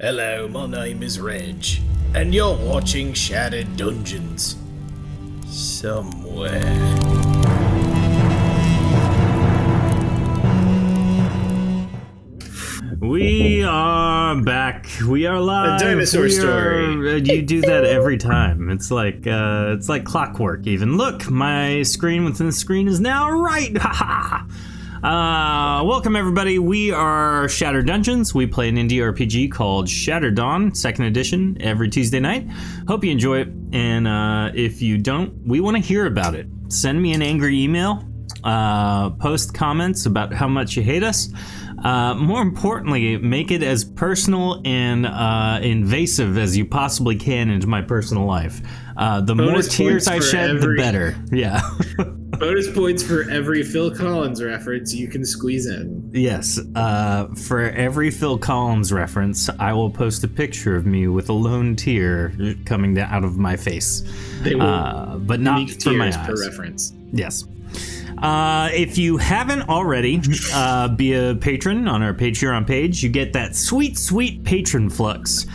Hello, my name is Reg, and you're watching Shattered Dungeons. Somewhere. We are back. We are live. A dinosaur story. You do that every time. It's like clockwork. Even look, my screen within the screen is now right. Welcome everybody. We are Shattered Dungeons. We play an indie RPG called Shattered Dawn, 2nd edition, every Tuesday night. Hope you enjoy it. And if you don't, we want to hear about it. Send me an angry email. Post comments about how much you hate us. More importantly, make it as personal and invasive as you possibly can into my personal life. The more tears I shed, the better. Yeah. Bonus points for every Phil Collins reference you can squeeze in. Yes. For every Phil Collins reference, I will post a picture of me with a lone tear coming out of my face. They will but not for my eyes. Per reference. Yes. If you haven't already, be a patron on our Patreon page. You get that sweet, sweet patron flux,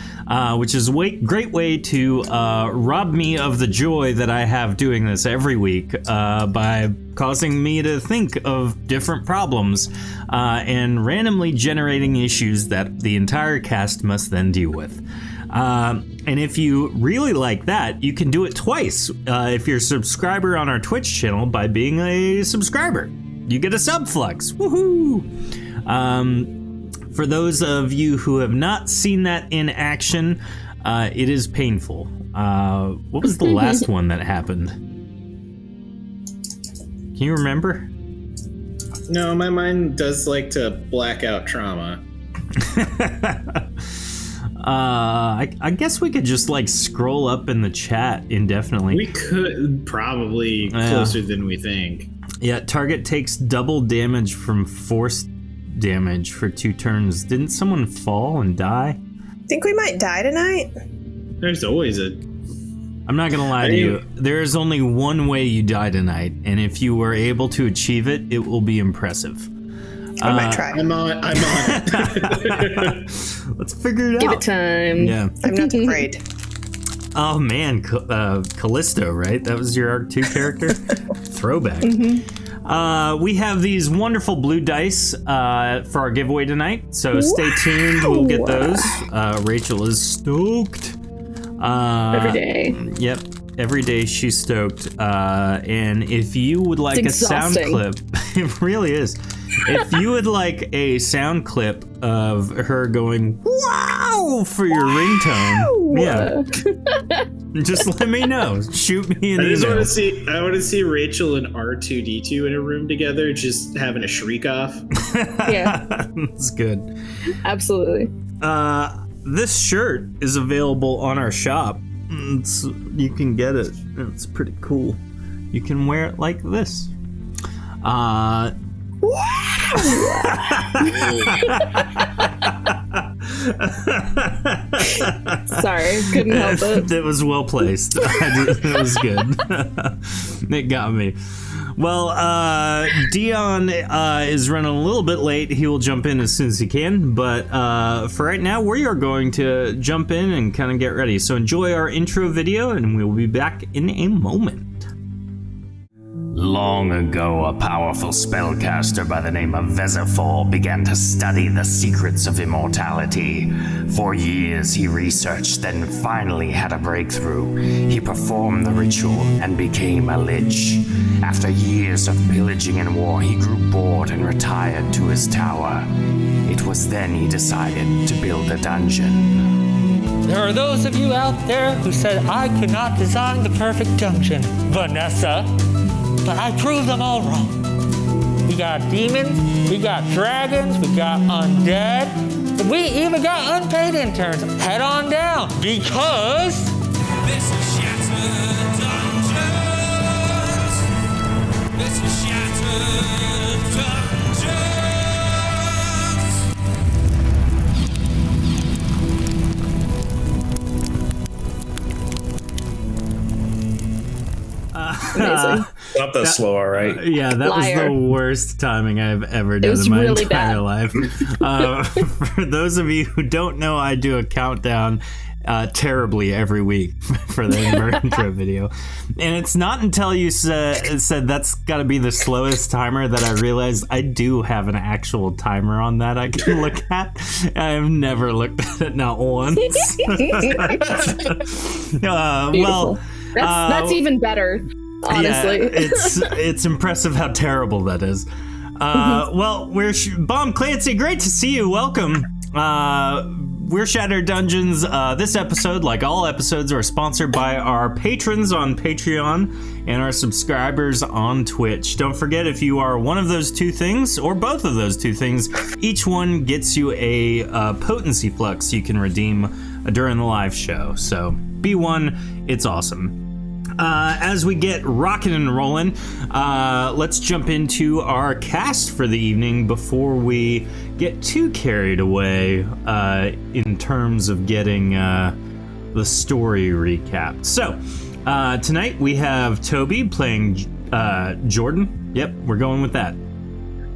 which is a great way to rob me of the joy that I have doing this every week by causing me to think of different problems and randomly generating issues that the entire cast must then deal with. And if you really like that, you can do it twice if you're a subscriber on our Twitch channel by being a subscriber. You get a subflux. Woohoo! For those of you who have not seen that in action, it is painful. What was the last one that happened? Can you remember? No, my mind does like to black out trauma. I guess we could just like scroll up in the chat indefinitely. We could probably closer than we think. Yeah, target takes double damage from force damage for 2 turns. Didn't someone fall and die? Think we might die tonight? There's always a... I'm not gonna lie to you. There is only one way you die tonight, and if you were able to achieve it, it will be impressive. I might try. I'm on it. Let's figure it out. Give it time. Yeah. I'm not afraid. Oh man, Callisto, right? That was your Arc 2 character? Throwback. Mm-hmm. We have these wonderful blue dice for our giveaway tonight, so stay tuned. We'll get those. Rachel is stoked. Every day. Yep. Every day she's stoked. And if you would like a sound clip, it really is. If you would like a sound clip of her going "wow" for your ringtone, yeah, just let me know. Shoot me an email. I want to see Rachel and R2D2 in a room together, just having a shriek off. Yeah, that's good. Absolutely. This shirt is available on our shop. You can get it. It's pretty cool. You can wear it like this. Sorry, couldn't help it. It was well placed. It was good. It got me. Well, Dion is running a little bit late. He will jump in as soon as he can. But for right now, we are going to jump in and kind of get ready. So enjoy our intro video, and we'll be back in a moment. Long ago, a powerful spellcaster by the name of Vezifor began to study the secrets of immortality. For years he researched, then finally had a breakthrough. He performed the ritual and became a lich. After years of pillaging and war, he grew bored and retired to his tower. It was then he decided to build a dungeon. There are those of you out there who said I could not design the perfect dungeon, Vanessa. But I proved them all wrong. We got demons, we got dragons, we got undead, we even got unpaid interns. Head on down, because this is Shattered Dungeons. This is Shattered Amazing. Something slow, all right? Yeah, that was Liar. the worst timing I've ever done was in my really entire bad. life. For those of you who don't know, I do a countdown terribly every week for the intro video, and it's not until you said that's got to be the slowest timer that I realized I do have an actual timer on that I can look at. I've never looked at it, not once. Well, That's even better, honestly. Yeah, it's impressive how terrible that is. Well, we're Bomb Clancy. Great to see you. Welcome. We're Shattered Dungeons. This episode, like all episodes, are sponsored by our patrons on Patreon and our subscribers on Twitch. Don't forget, if you are one of those two things, or both of those two things, each one gets you a potency flux you can redeem during the live show. So be one. It's awesome. As we get rocking and rolling, let's jump into our cast for the evening before we get too carried away in terms of getting the story recapped. So, tonight we have Toby playing Jordan. Yep, we're going with that.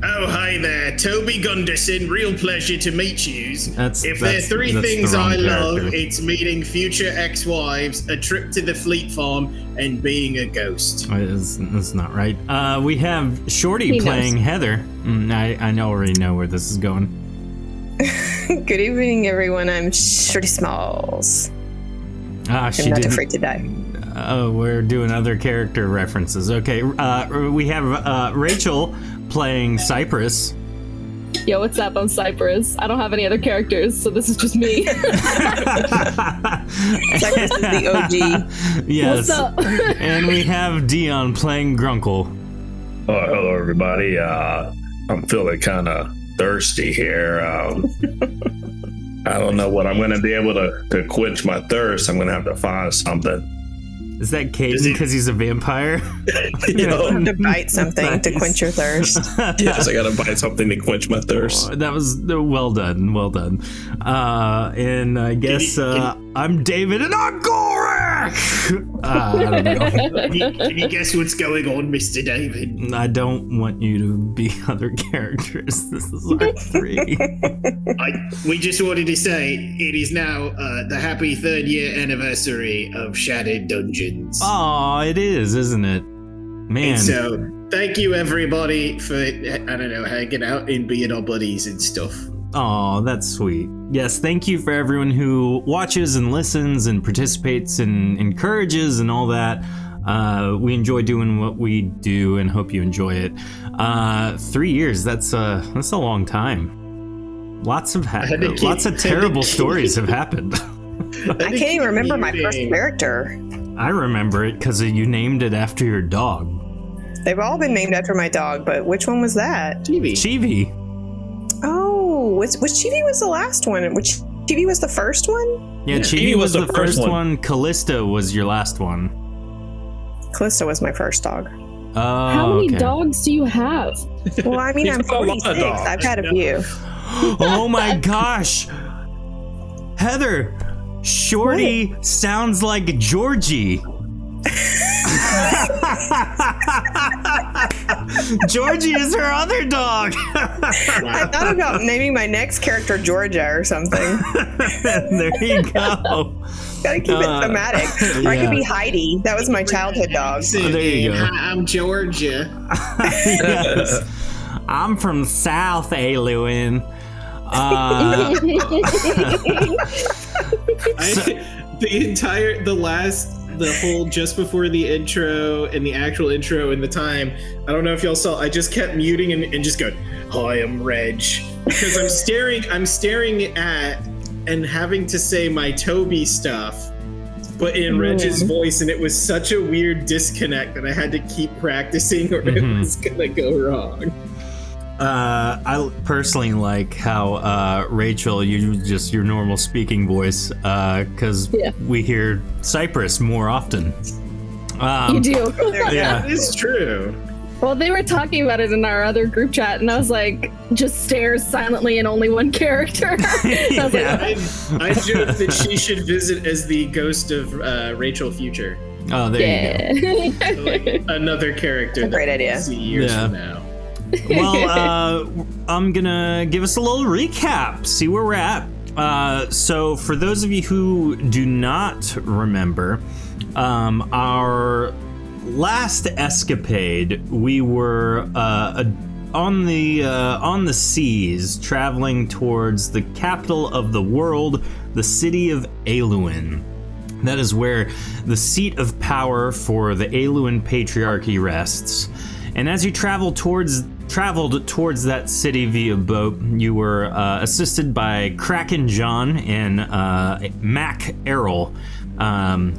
Oh, hi there, Toby Gunderson. Real pleasure to meet you. If there are three that's things the wrong I love, character. it's meeting future ex-wives, a trip to the fleet farm, and being a ghost. That's not right. We have Shorty He playing knows. Heather. I already know where this is going. Good evening, everyone. I'm Shorty Smalls. Ah, she I'm not didn't. afraid to die. Oh, we're doing other character references. Okay, we have Rachel playing Cypress. Yo, what's up? I'm Cypress. I don't have any other characters, so this is just me. Cypress is the OG. Yes. What's up? And we have Dion playing Grunkle. Oh, hello, everybody. I'm feeling kind of thirsty here. I don't know what I'm going to be able to quench my thirst. I'm going to have to find something. Is that Caden because he's a vampire? You know? You have to bite something to Nice. quench your thirst. Yes, I got to buy something to quench my thirst. That was well done. Well done. And I guess I'm David and I'm Gorak! I don't know. Can you guess what's going on, Mr. David? I don't want you to be other characters. This is our three. We just wanted to say it is now the happy 3rd year anniversary of Shattered Dungeons. Aw, it is, isn't it? Man. And so, thank you everybody for, I don't know, hanging out and being our buddies and stuff. Oh, that's sweet. Yes, thank you for everyone who watches and listens and participates and encourages and all that. We enjoy doing what we do and hope you enjoy it. 3 years, that's a long time. Lots of terrible stories have happened. I can't even remember my first character. I remember it because you named it after your dog. They've all been named after my dog, but which one was that? Chibi. Oh, was Chibi was the last one? Which Chibi was the first one? Yeah, Chibi was the first one. Callista was your last one. Callisto was my first dog. Oh, How many okay. dogs do you have? Well, I mean, He's I'm got a lot of 46. dogs. I've had a few. Oh my gosh. Heather, Shorty sounds like Georgie. Georgie is her other dog. I thought about naming my next character Georgia or something. There you go. Gotta keep it thematic. Or I yeah. could be Heidi. That was my childhood dog. Oh, there you go. Hi, I'm Georgia. Yes. I'm from South Ayluin. The whole just before the intro and the actual intro and the time, I don't know if y'all saw, I just kept muting and just going, hi, I'm Reg. Because I'm staring at and having to say my Toby stuff, but in Reg's voice, and it was such a weird disconnect that I had to keep practicing or it was gonna go wrong. I personally like how Rachel, you just your normal speaking voice, because we hear Cypress more often. You do. Yeah. That is true. Well, they were talking about it in our other group chat, and I was like, just stares silently in only one character. And I was like, I joked that she should visit as the ghost of Rachel Future. Oh, there you go. Like another character. Great that idea. we'll see years Yeah. from now. Well, I'm gonna give us a little recap, see where we're at. So for those of you who do not remember, our last escapade, we were on the seas, traveling towards the capital of the world, the city of Ayluin. That is where the seat of power for the Ayluin Patriarchy rests. And as you traveled towards that city via boat, you were assisted by Kraken John and Mac Errol,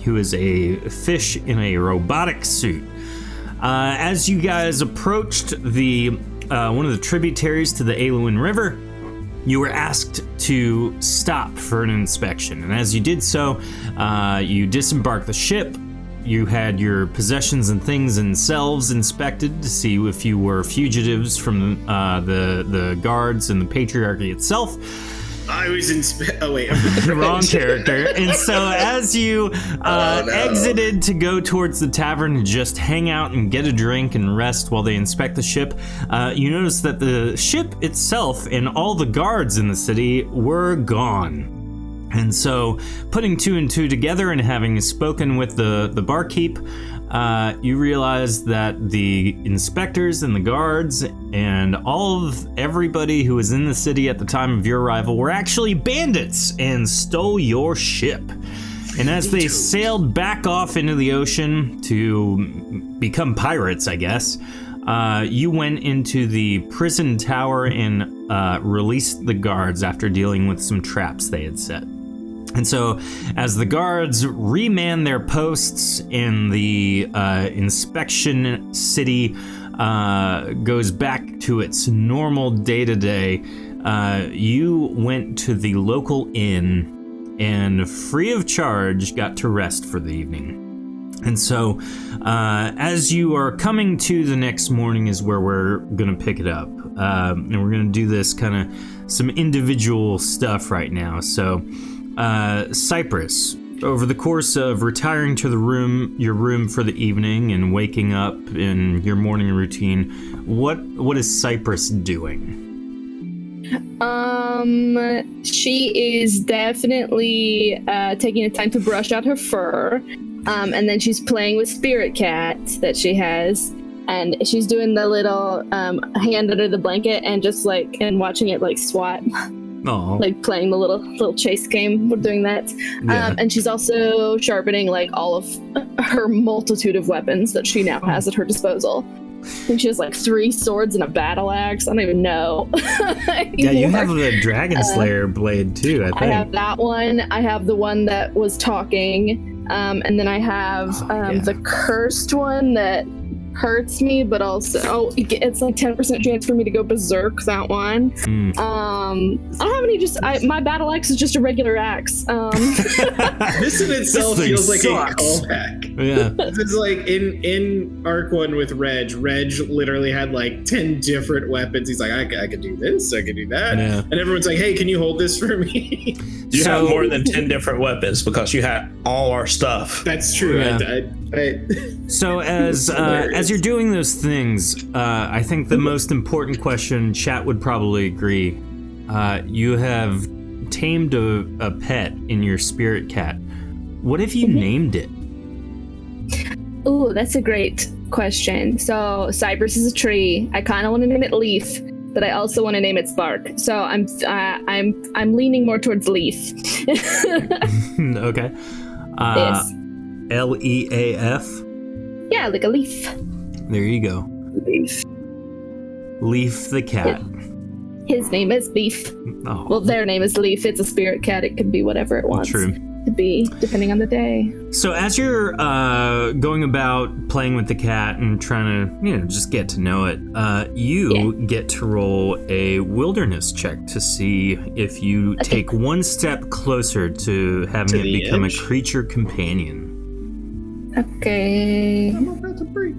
who is a fish in a robotic suit. As you guys approached the one of the tributaries to the Ayluin River, you were asked to stop for an inspection. And as you did so, you disembarked the ship. You had your possessions and things and selves inspected to see if you were fugitives from the guards and the Patriarchy itself. I was The wrong character. And so as you exited to go towards the tavern to just hang out and get a drink and rest while they inspect the ship, you notice that the ship itself and all the guards in the city were gone. And so, putting two and two together and having spoken with the barkeep, you realize that the inspectors and the guards and everybody who was in the city at the time of your arrival were actually bandits and stole your ship. And as they sailed back off into the ocean to become pirates, I guess, you went into the prison tower and released the guards after dealing with some traps they had set. And so, as the guards reman their posts and the inspection city goes back to its normal day-to-day, you went to the local inn and, free of charge, got to rest for the evening. And so, as you are coming to the next morning is where we're going to pick it up. And we're going to do this kind of some individual stuff right now. So, Cypress, over the course of retiring to your room for the evening and waking up in your morning routine, what is Cypress doing? She is definitely taking the time to brush out her fur, and then she's playing with Spirit Cat that she has, and she's doing the little hand under the blanket and just and watching it swat. Oh. Like playing the little chase game. We're doing that. Yeah. And she's also sharpening all of her multitude of weapons that she now has at her disposal. I think she has 3 swords and a battle axe. I don't even know. Yeah, you have the Dragon Slayer blade too, I think. I have that one. I have the one that was talking. And then I have the cursed one that hurts me, but also it's 10% chance for me to go berserk, that one. I don't have any, my battle axe is just a regular axe. This in itself feels like sucks. a callback. Yeah. It's in Arc 1 with Reg literally had 10 different weapons. He's like, I could do this, I could do that. Yeah. And everyone's like, hey, can you hold this for me? You have more than 10 different weapons because you had all our stuff. That's true. Yeah. So as you're doing those things, I think the most important question, chat would probably agree, you have tamed a pet in your spirit cat. What if you named it? Ooh, that's a great question. So Cypress is a tree. I kind of want to name it Leaf, but I also want to name it Spark. So I'm leaning more towards Leaf. Okay. Yes. Leaf? Yeah, like a leaf. There you go. Leaf. Leaf the cat. His name is Leaf. Oh. Well, their name is Leaf. It's a spirit cat. It could be whatever it wants True. to be, depending on the day. So as you're going about playing with the cat and trying to, just get to know it, you get to roll a wilderness check to see if you take one step closer to having it become a creature companion. Okay. I'm about to break.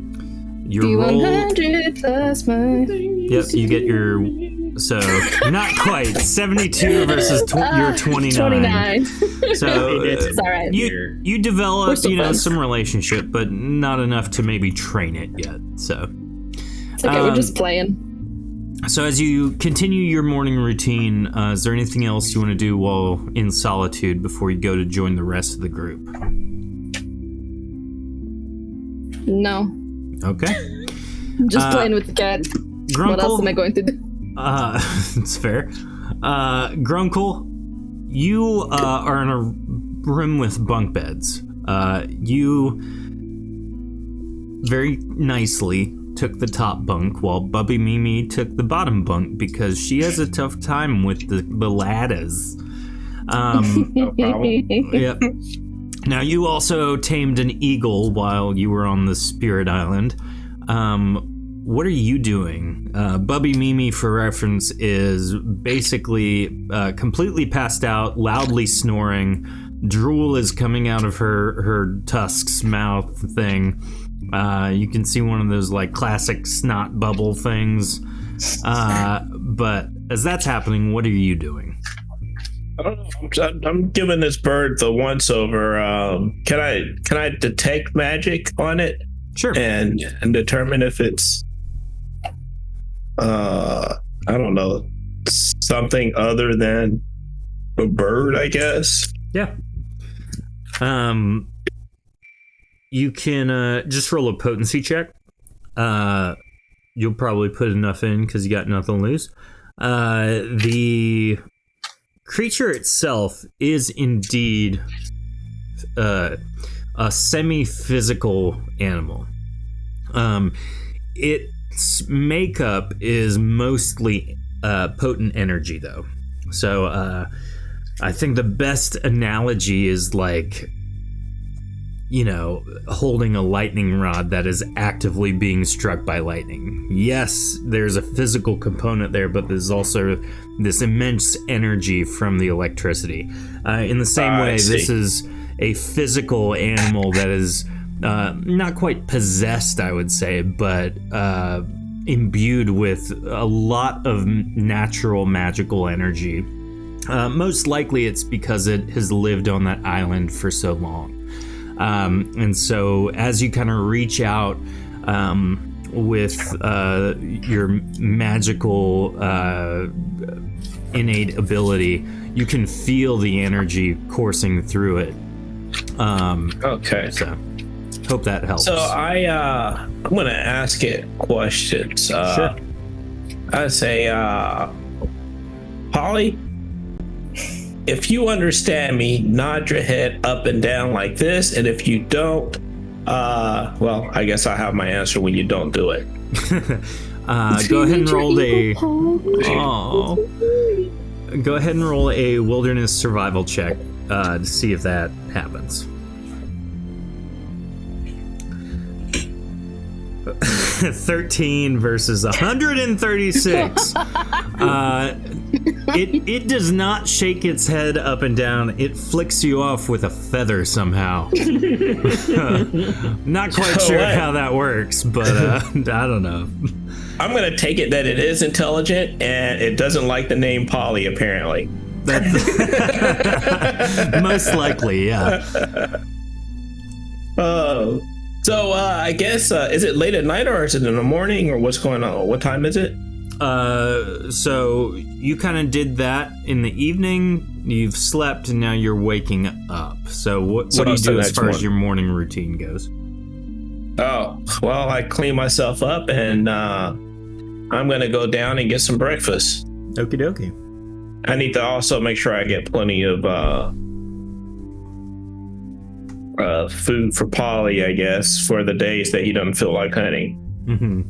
Your roll. D100 plus my. Yep, you get your So not quite 72 versus your 29. 29. So It's all right. you develop still friends. some relationship, but not enough to maybe train it yet. So It's okay, we're just playing. So as you continue your morning routine, is there anything else you want to do while in solitude before you go to join the rest of the group? No. Okay. I'm just playing with the cat. Grunkle, What else am I going to do? it's fair. Grunkle, you are in a room with bunk beds. You very nicely took the top bunk while Bubby Mimi took the bottom bunk because she has a tough time with the ladders. No problem. Yep. Now, you also tamed an eagle while you were on the Spirit Island. What are you doing? Bubby Mimi, for reference, is basically completely passed out, loudly snoring. Drool is coming out of her tusk's mouth thing. You can see one of those like classic snot bubble things. But as that's happening, what are you doing? I don't know. I'm giving this bird the once over. Can I detect magic on it? Sure. And determine if it's I don't know, something other than a bird, I guess. Yeah. You can just roll a potency check. You'll probably put enough in because you got nothing to lose. The creature itself is indeed a semi-physical animal. Its makeup is mostly potent energy, though. So I think the best analogy is like, you know, holding a lightning rod that is actively being struck by lightning. Yes, there's a physical component there, but there's also this immense energy from the electricity. In the same way, this is a physical animal that is not quite possessed, I would say, but imbued with a lot of natural magical energy. Most likely it's because it has lived on that island for so long. And so as you kind of reach out with your magical innate ability, you can feel the energy coursing through it. Okay. So hope that helps. So I'm gonna ask it questions. Sure. I say, Polly, if you understand me, nod your head up and down like this, and if you don't, well, I guess I have my answer when you don't do it. Go ahead and roll go ahead and roll a wilderness survival check to see if that happens. 13 versus 136. It does not shake its head up and down. It flicks you off with a feather somehow. Not quite sure how that works, but I don't know. I'm going to take it that it is intelligent and it doesn't like the name Polly, apparently. Most likely, yeah. Oh. So I guess, is it late at night or is it in the morning or what's going on? What time is it? So you kind of did that in the evening. You've slept and now you're waking up. So what do you do as far as your morning routine goes? Oh, well, I clean myself up and I'm going to go down and get some breakfast. Okie dokie. I need to also make sure I get plenty of food for Polly, I guess, for the days that he doesn't feel like hunting. Mm-hmm.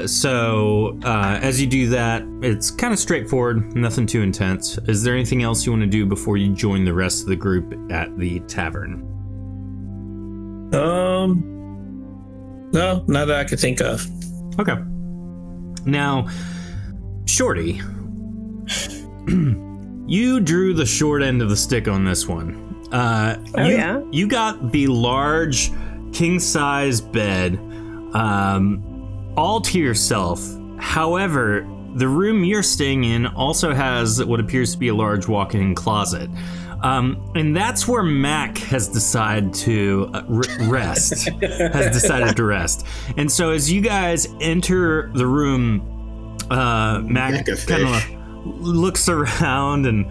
So as you do that, it's kind of straightforward, nothing too intense. Is there anything else you want to do before you join the rest of the group at the tavern? No, not that I could think of. Okay. Now, Shorty, you drew the short end of the stick on this one. You got the large king-size bed all to yourself However, the room you're staying in also has what appears to be a large walk-in closet. And that's where Mac has decided to rest. And so as you guys enter the room, Mac kind of looks around and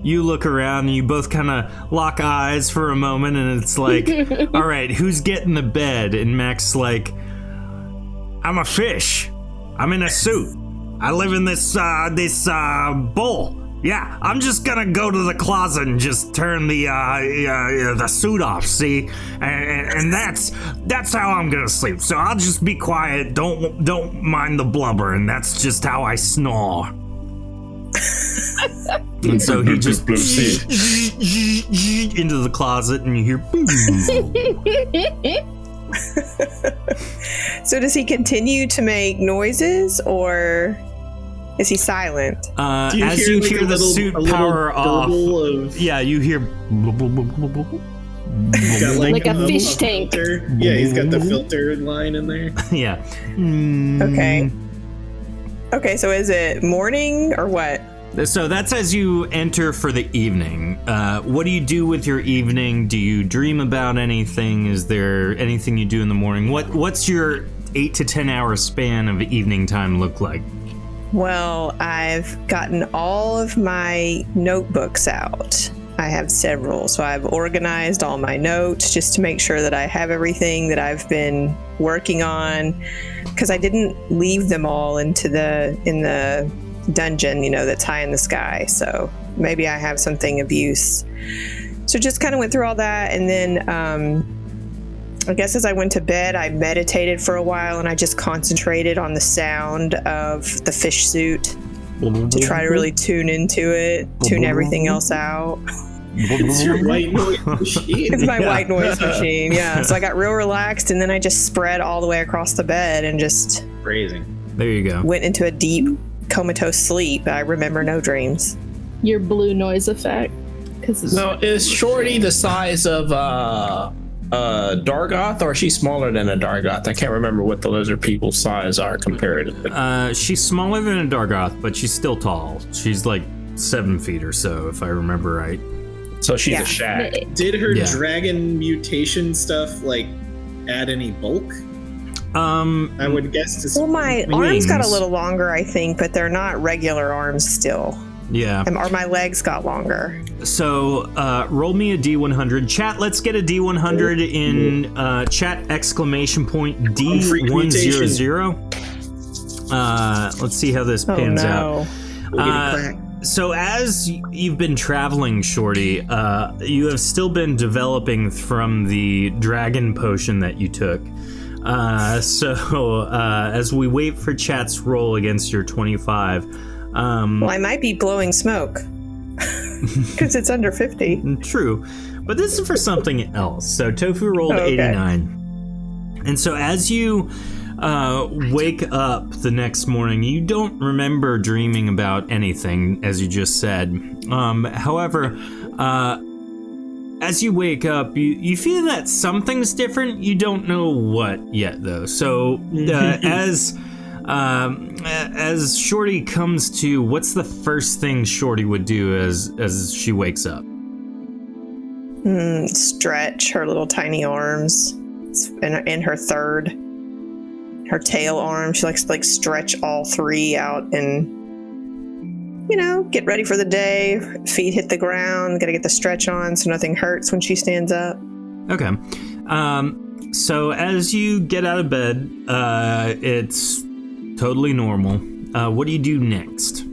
you look around and you both kind of lock eyes for a moment, and it's like, all right, who's getting the bed? And Mac's like, I'm a fish. I'm in a suit. I live in this bowl. Yeah, I'm just gonna go to the closet and just turn the suit off, see? And that's how I'm gonna sleep. So I'll just be quiet, don't mind the blubber, and that's just how I snore. And so he just into the closet, and you hear boom. So does he continue to make noises, or is he silent? As you hear the suit power off, yeah, you hear like a fish tank. Yeah, he's got the filter line in there. Yeah. Okay, so is it morning or what? So that's as you enter for the evening. What do you do with your evening? Do you dream about anything? Is there anything you do in the morning? What's your 8 to 10 hour span of evening time look like? Well, I've gotten all of my notebooks out. I have several, so I've organized all my notes just to make sure that I have everything that I've been working on, because I didn't leave them all in the dungeon, that's high in the sky. So maybe I have something of use. So just kind of went through all that, and then I guess as I went to bed, I meditated for a while, and I just concentrated on the sound of the fish suit to try to really tune into it, tune everything else out. It's your white noise machine. It's my white noise machine, yeah. So I got real relaxed, and then I just spread all the way across the bed and just phrasing. There you go. Went into a deep comatose sleep. I remember no dreams. Your blue noise effect. No, is Shorty the size of Dargoth, or is she smaller than a Dargoth? I can't remember what the lizard people's size are comparatively. She's smaller than a Dargoth, but she's still tall. She's like 7 feet or so, if I remember right. So she's a shack. Did her dragon mutation stuff add any bulk? I would guess to my arms got a little longer, I think, but they're not regular arms still. Yeah. Or my legs got longer. So roll me a D100. Chat, let's get a D100 in chat !D100. Let's see how this pans out. So as you've been traveling, Shorty, you have still been developing from the dragon potion that you took. So as we wait for chat's roll against your 25, well, I might be blowing smoke because it's under 50. True, but this is for something else. So Tofu rolled 89, and so as you wake up the next morning, you don't remember dreaming about anything, as you just said. However, as you wake up, you feel that something's different. You don't know what yet, though. So as Shorty comes to, what's the first thing Shorty would do as she wakes up? Stretch her little tiny arms, and her tail arm. She likes to stretch all 3 out and get ready for the day. Feet hit the ground. Got to get the stretch on so nothing hurts when she stands up. Okay. So as you get out of bed, it's totally normal. What do you do next?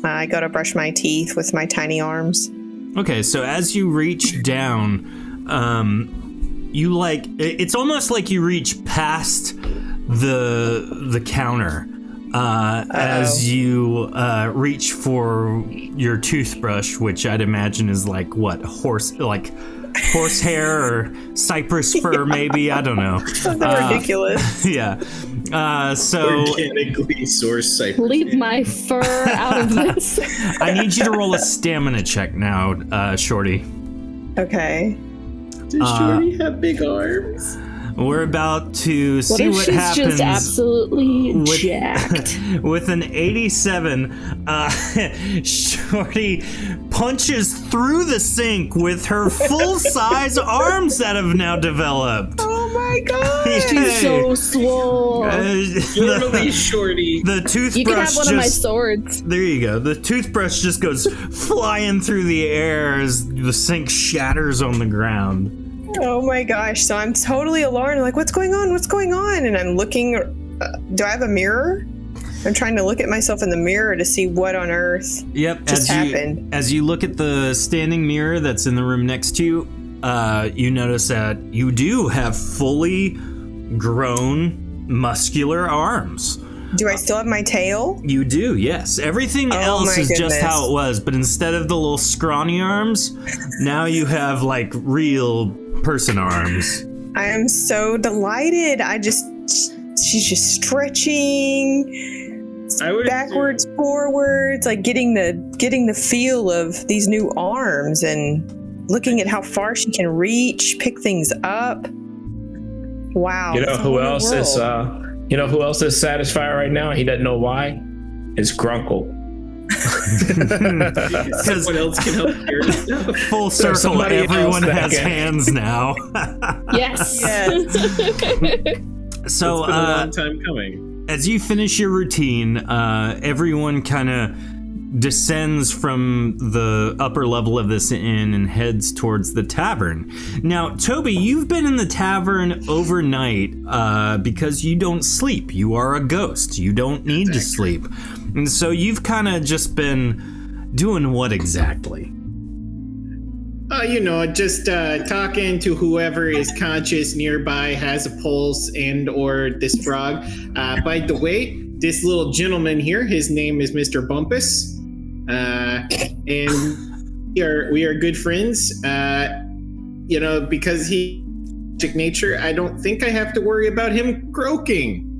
I go to brush my teeth with my tiny arms. Okay, so as you reach down, you it's almost like you reach past the counter as you reach for your toothbrush, which I'd imagine is horsehair or cypress fur, maybe. I don't know. Something ridiculous. Yeah. So organically sourced cypress. Leave my fur out of this. I need you to roll a stamina check now, Shorty. Okay. Does Shorty have big arms? We're about to What see if what she's happens. just absolutely with- jacked? With an 87, Shorty punches through the sink with her full-size arms that have now developed. Oh my god! She's so swole. Normally shorty. The toothbrush You can have one of my just- swords. There you go. The toothbrush just goes flying through the air as the sink shatters on the ground. Oh my gosh! So I'm totally alarmed. Like, what's going on? What's going on? And I'm looking. Do I have a mirror? I'm trying to look at myself in the mirror to see what on earth just happened. As you look at the standing mirror that's in the room next to you, you notice that you do have fully grown muscular arms. Do I still have my tail? You do, yes. Everything else my is just goodness. how it was, but instead of the little scrawny arms, now you have like real person arms. I am so delighted. She's just stretching backwards, forwards, like getting the feel of these new arms and looking at how far she can reach, pick things up. Wow. You know it's a who whole else world. is who else is satisfied right now? He doesn't know why. It's Grunkle. Someone else can help carry stuff. Full circle, somebody everyone else that has can. hands now. Yes. So, It's been a long time coming. as you finish your routine, everyone kind of descends from the upper level of this inn and heads towards the tavern. Now, Toby, you've been in the tavern overnight because you don't sleep. You are a ghost. You don't need to sleep. And so you've kind of just been doing what exactly? Just talking to whoever is conscious nearby, has a pulse, and or this frog. By the way, this little gentleman here, his name is Mr. Bumpus, and we are good friends. Because he magic nature, I don't think I have to worry about him croaking.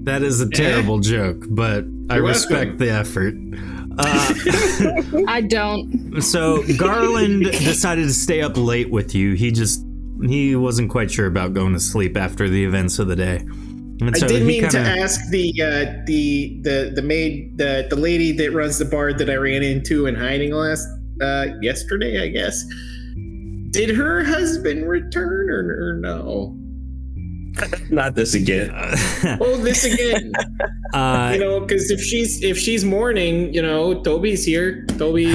That is a terrible joke, but I You're respect welcome. the effort. I don't. So Garland decided to stay up late with you. He wasn't quite sure about going to sleep after the events of the day. And so I did he mean to kinda- ask the maid, the lady that runs the bar that I ran into in hiding yesterday, I guess. Did her husband return or no? Not this again. Oh, this again. Because if she's mourning, Toby's here. Toby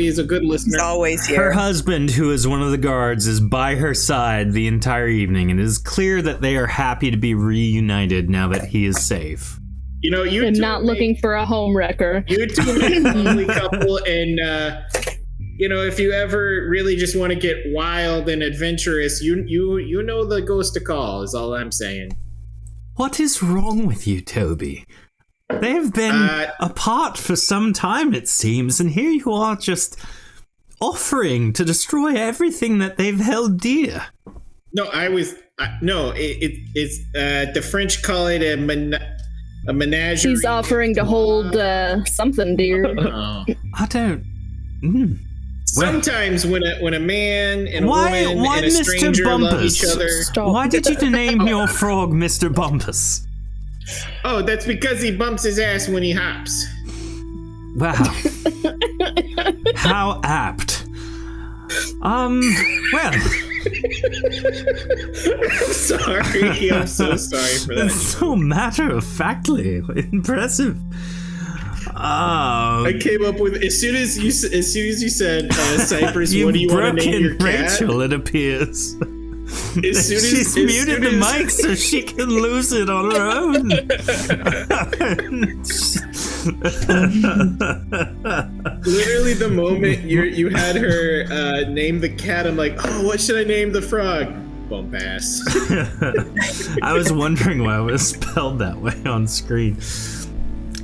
is a good He's listener. always Her here. husband, who is one of the guards, is by her side the entire evening, and it is clear that they are happy to be reunited now that he is safe. You I'm two not looking for a home wrecker. You two make a lovely couple, and if you ever really just want to get wild and adventurous, you know the ghost to call is all I'm saying. What is wrong with you, Toby? They have been apart for some time, it seems, and here you are just offering to destroy everything that they've held dear. No, it's the French call it a menagerie. He's offering to hold something dear. Oh. I don't... Sometimes when a man and a Why woman and a Mr. stranger love Bumpus? each other. Stop. Why did you name your frog Mr. Bumpus? Oh, that's because he bumps his ass when he hops. Wow. How apt. Well, I'm sorry. I'm so sorry for it's that. so matter-of-factly impressive. I came up with as soon as you said Cypress, what do you want to name your cat? Rachel, it appears. She's muted the mic so she can lose it on her own. Literally, the moment you had her name the cat, I'm like, oh, what should I name the frog? Bump ass. I was wondering why it was spelled that way on screen.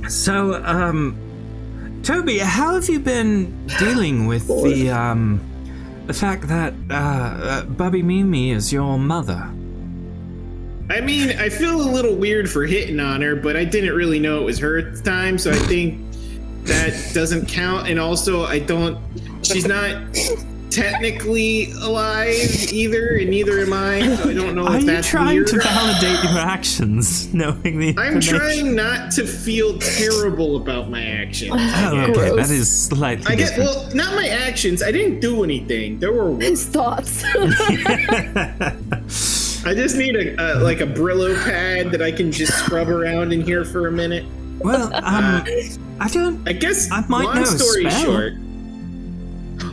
So, Toby, how have you been dealing with the fact that Bubby Mimi is your mother? I mean, I feel a little weird for hitting on her, but I didn't really know it was her at the time, so I think that doesn't count. And also, she's not technically alive either, and neither am I. So I don't know Are if you that's trying weird. to validate your actions, knowing the I'm information? trying not to feel terrible about my actions. Oh, okay, Gross. that is slightly I get different. well, not my actions. I didn't do anything. There were. His thoughts. I just need a Brillo pad that I can just scrub around in here for a minute. Well, I don't. I guess. I might long know a story spell. short.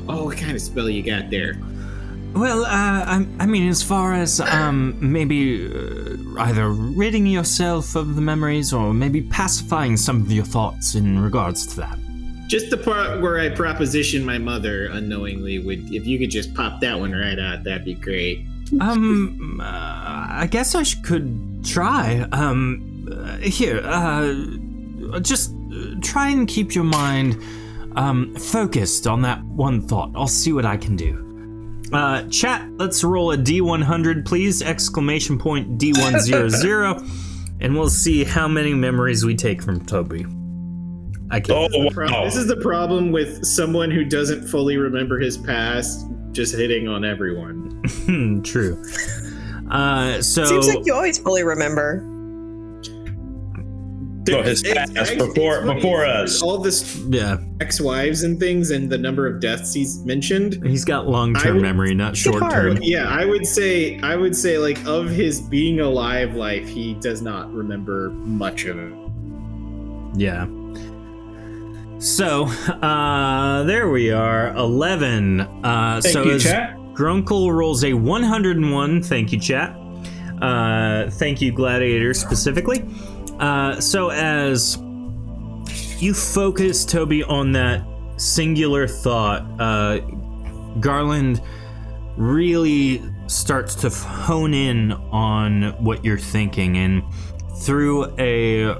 Oh, what kind of spell you got there? Well, I mean, as far as maybe either ridding yourself of the memories or maybe pacifying some of your thoughts in regards to that. Just the part where I propositioned my mother unknowingly. If you could just pop that one right out, that'd be great. I guess I could try. Here, just try and keep your mind focused on that one thought. I'll see what I can do. Chat, let's roll a D100, please! Exclamation point D100, and we'll see how many memories we take from Toby. I can't. Oh, wow. This is the problem with someone who doesn't fully remember his past, just hitting on everyone. True. So Seems like you always fully remember. Well, his past before us. All this yeah, ex-wives and things, and the number of deaths he's mentioned. he's got long-term memory, not short-term. hard. Yeah, I would say like of his being alive life, he does not remember much of it. Yeah. So, there we are, 11. Thank so you, as chat. Grunkle rolls a 101, thank you, chat. Thank you, Gladiator, specifically. So as you focus, Toby, on that singular thought, Garland really starts to hone in on what you're thinking, and through a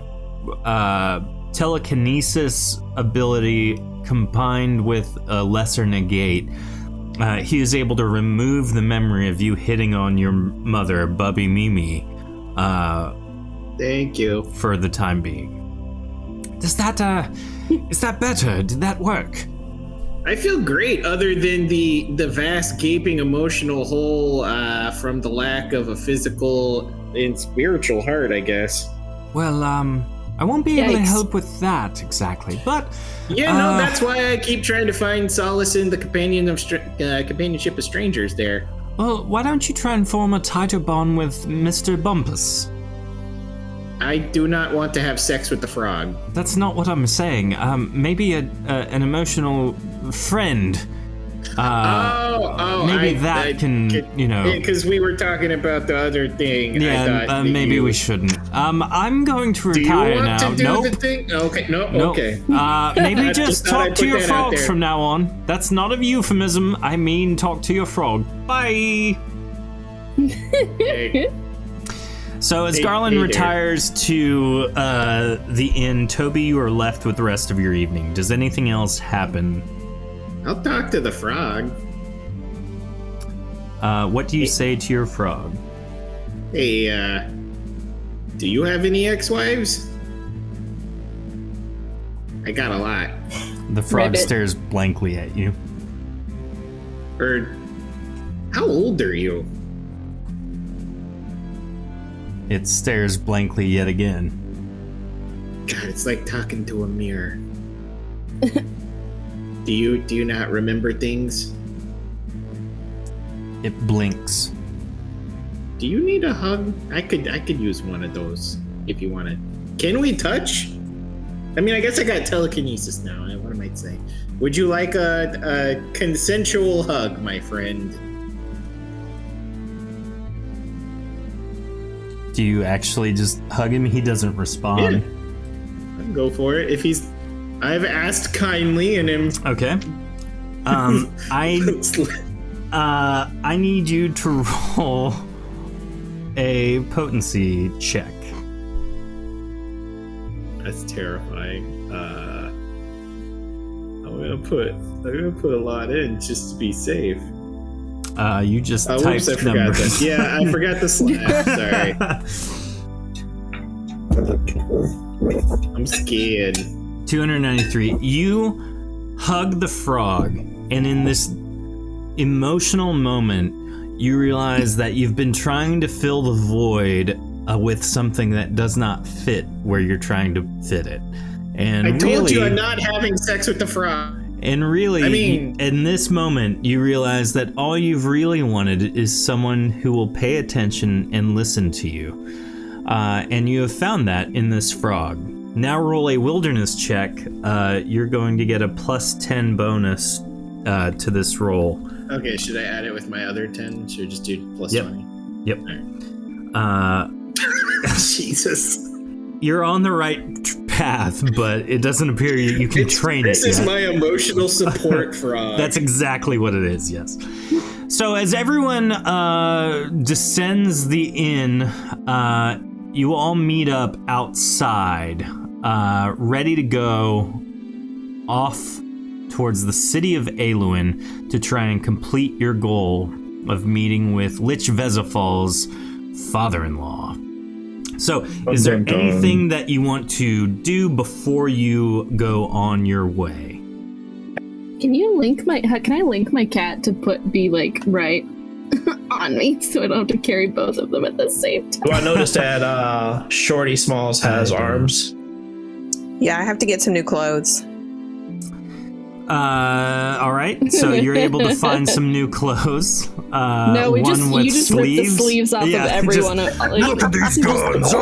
telekinesis ability combined with a lesser negate, he is able to remove the memory of you hitting on your mother, Bubby Mimi, Thank you. for the time being. Is that better? Did that work? I feel great, other than the vast gaping emotional hole from the lack of a physical and spiritual heart, I guess. Well, I won't be able to Yikes. help with that exactly, but Yeah, no, that's why I keep trying to find solace in the companionship of strangers there. well, why don't you try and form a tighter bond with Mr. Bumpus? I do not want to have sex with the frog. That's not what I'm saying. Maybe an emotional friend. Maybe that can, you know. Because we were talking about the other thing. Yeah, I thought that maybe you- we shouldn't. I'm going to Do you retire want now. to do Nope. the thing? Okay, no, Nope. okay. Maybe I just just thought I'd talk to put your that out frog there. from now on. That's not a euphemism. I mean, talk to your frog. Bye. Okay. So as Hey- Garland hey there. retires to the inn, Toby, you are left with the rest of your evening. Does anything else happen? I'll talk to the frog. What do you say to your frog? Hey, do you have any ex-wives? I got a lot. The frog Ribbit. stares blankly at you. Or, how old are you? It stares blankly yet again. God, it's like talking to a mirror. Do you not remember things? It blinks. Do you need a hug? I could use one of those if you want it. Can we touch? I mean, I guess I got telekinesis now. What am I saying? Would you like a consensual hug, my friend? Do you actually just hug him? He doesn't respond. I'll go for it. I've asked kindly and am. Okay. I need you to roll a potency check. That's terrifying. I'm gonna put a lot in just to be safe. You just Oh, typed whoops, I forgot numbers. that. Yeah, I forgot the slap. Sorry. I'm scared. 293. You hug the frog, and in this emotional moment, you realize that you've been trying to fill the void with something that does not fit where you're trying to fit it. And I told really, you I'm not having sex with the frog. and really, I mean- in this moment, you realize that all you've really wanted is someone who will pay attention and listen to you. And you have found that in this frog. Now roll a wilderness check. You're going to get a +10 bonus to this roll. Okay, should I add it with my other 10? Should I just do plus Yep. 20? Yep. Jesus. You're on the right path, but it doesn't appear you can train This it is yet. my emotional support frog. That's exactly what it is, yes. So as everyone descends the inn, you all meet up outside, ready to go off towards the city of Ayluin to try and complete your goal of meeting with Lich Vezafal's father-in-law. So, is there anything that you want to do before you go on your way? Can I link my cat to be like right on me so I don't have to carry both of them at the same time? Do I notice that Shorty Smalls has arms? Yeah, I have to get some new clothes. All right. So you're able to find some new clothes. No, you just ripped the sleeves off of everyone. Look at these guns!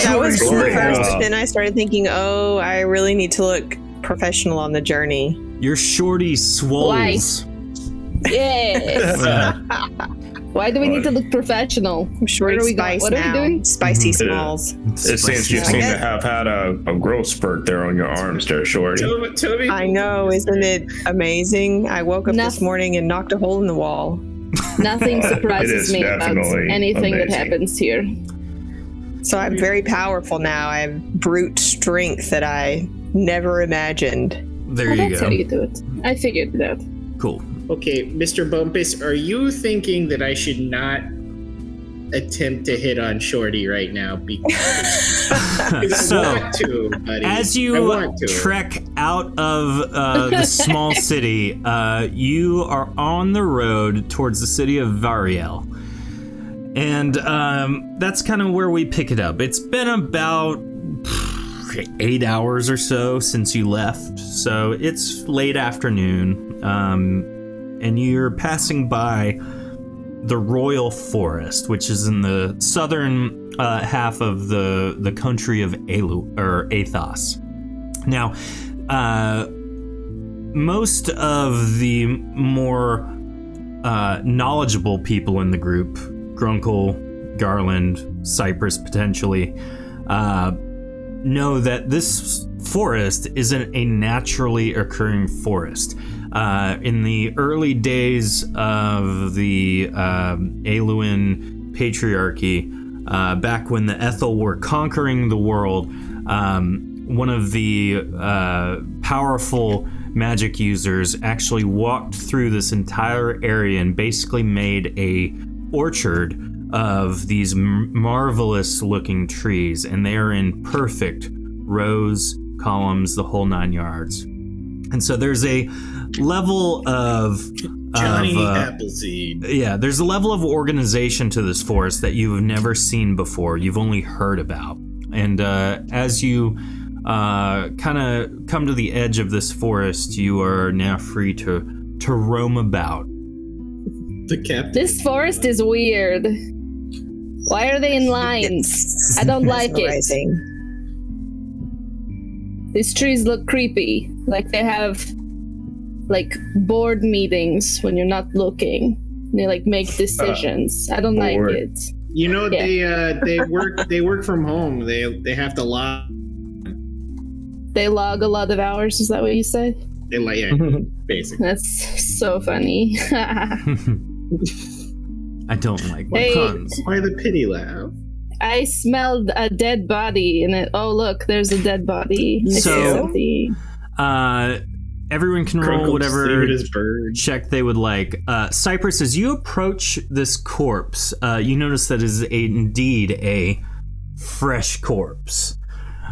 That was the first. Then I started thinking, oh, I really need to look professional on the journey. Your shorty swoles. Yes. Why do we need to look professional? I'm shorty Where are we spice going? What now. are we doing? Spicy Smalls. It seems you seem to have had a growth spurt there on your arms there, Shorty. Toby, I know, isn't it amazing? I woke up this morning and knocked a hole in the wall. Nothing It surprises is me about definitely anything that amazing. happens here. So I'm very powerful now. I have brute strength that I never imagined. There Well, you that's go. how you do it. I figured it out. Cool. Okay, Mr. Bumpus, are you thinking that I should not attempt to hit on Shorty right now? Because So, I want to, buddy. as I you want to. trek out of the small city, you are on the road towards the city of Variel. And that's kind of where we pick it up. It's been about 8 hours or so since you left, so it's late afternoon, and you're passing by the Royal Forest, which is in the southern half of the country of Athos. Now, most of the more knowledgeable people in the group, Grunkle, Garland, Cypress potentially, know that this forest isn't a naturally occurring forest. In the early days of the Ayluin patriarchy, back when the Ethel were conquering the world, one of the powerful magic users actually walked through this entire area and basically made a orchard of these marvelous looking trees, and they are in perfect rows, columns, the whole 9 yards. And so there's a level of Johnny Appleseed. Yeah, there's a level of organization to this forest that you've never seen before. You've only heard about. And as you kind of come to the edge of this forest, you are now free to roam about. The captain. This forest is weird. Why are they in lines? I don't like it. Mesmerizing. These trees look creepy. Like they have like board meetings when you're not looking. They like make decisions. I don't like bored. it. You know, Yeah. they work from home. They have to log. They log a lot of hours. Is that what you said? They like, yeah, basically. That's so funny. I don't like my Hey. puns. Why the pity laugh? I smelled a dead body, and oh look, there's a dead body. I see So- something. Everyone can roll Crunkle, whatever leave it as bird. check they would like. Cypress, as you approach this corpse, you notice that is indeed a fresh corpse.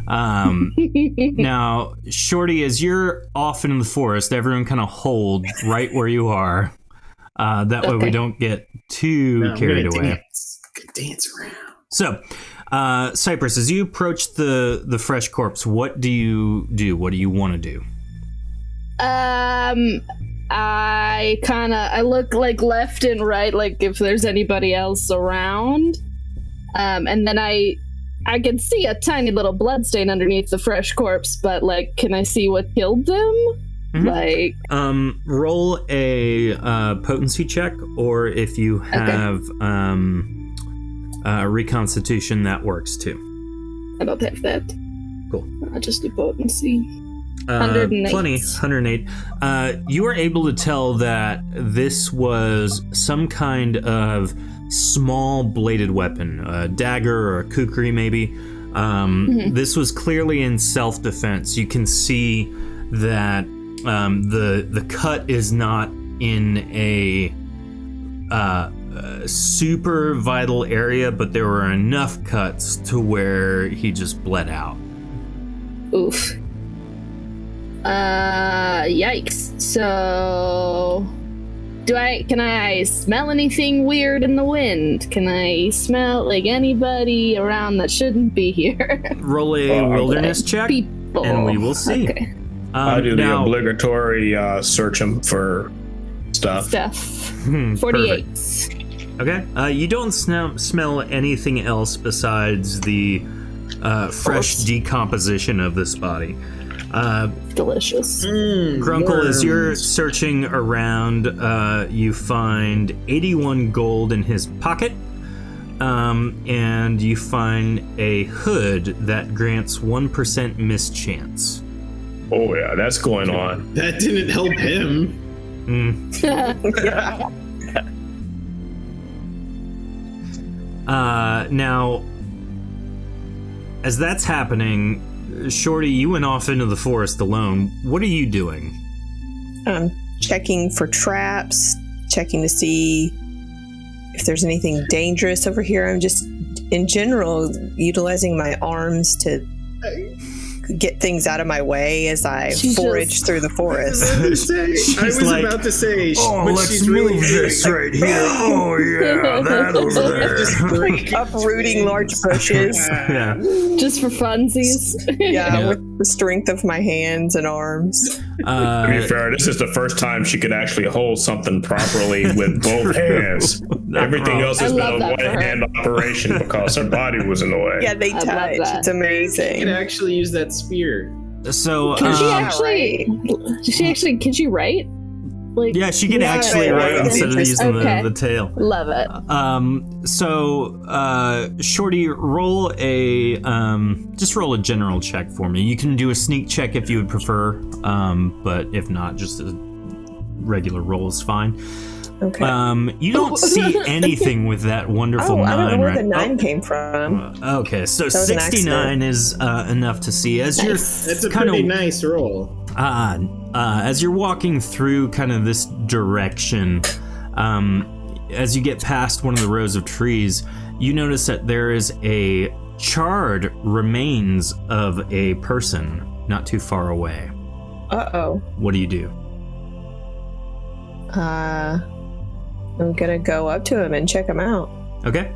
Now, Shorty, as you're off into the forest, everyone kind of hold right where you are. That way we don't get too carried away. Dance around. So, Cypress, as you approach the fresh corpse, what do you do? What do you want to do? I look like left and right, like if there's anybody else around. And then I can see a tiny little bloodstain underneath the fresh corpse, but like, can I see what killed them? Mm-hmm. Like, roll a potency check, or if you have reconstitution, that works too. I don't have that. Cool. I'll just do potency. 108. Plenty. 108. You are able to tell that this was some kind of small bladed weapon, a dagger or a kukri maybe. This was clearly in self-defense. You can see that the cut is not in a super vital area, but there were enough cuts to where he just bled out. Oof. Yikes. So can I smell anything weird in the wind? Can I smell like anybody around that shouldn't be here? Roll a wilderness check, people. and we will see. Okay. I do the now, obligatory search them for stuff. 48. Okay. You don't smell anything else besides the fresh decomposition of this body. Delicious. Grunkle, as you're searching around, you find 81 gold in his pocket, and you find a hood that grants 1% mischance. Oh yeah, that's going on. That didn't help him. Now, as that's happening, Shorty, you went off into the forest alone. What are you doing? Checking for traps, checking to see if there's anything dangerous over here. I'm just, in general, utilizing my arms to get things out of my way as I forage through the forest. I was about to say, let's she's move really this right here. Oh yeah, that over there. Just like uprooting large bushes. Yeah. Just for funsies. Yeah, with the strength of my hands and arms. To be fair, this is the first time she could actually hold something properly with both hands. Everything else has been a one-hand operation because her body was in the way. Yeah, they touch. It's amazing. You can actually use that spear. So can she write? Like, yeah, she can actually write instead of using the tail. Love it. Shorty, roll a roll a general check for me. You can do a sneak check if you would prefer, but if not, just a regular roll is fine. Okay. You don't see anything with that wonderful 9, I don't know where right? the 9 came from. Okay, so 69 is enough to see. As you're That's a pretty nice roll. As you're walking through kind of this direction, as you get past one of the rows of trees, you notice that there is a charred remains of a person not too far away. Uh-oh. What do you do? I'm gonna go up to him and check him out. Okay.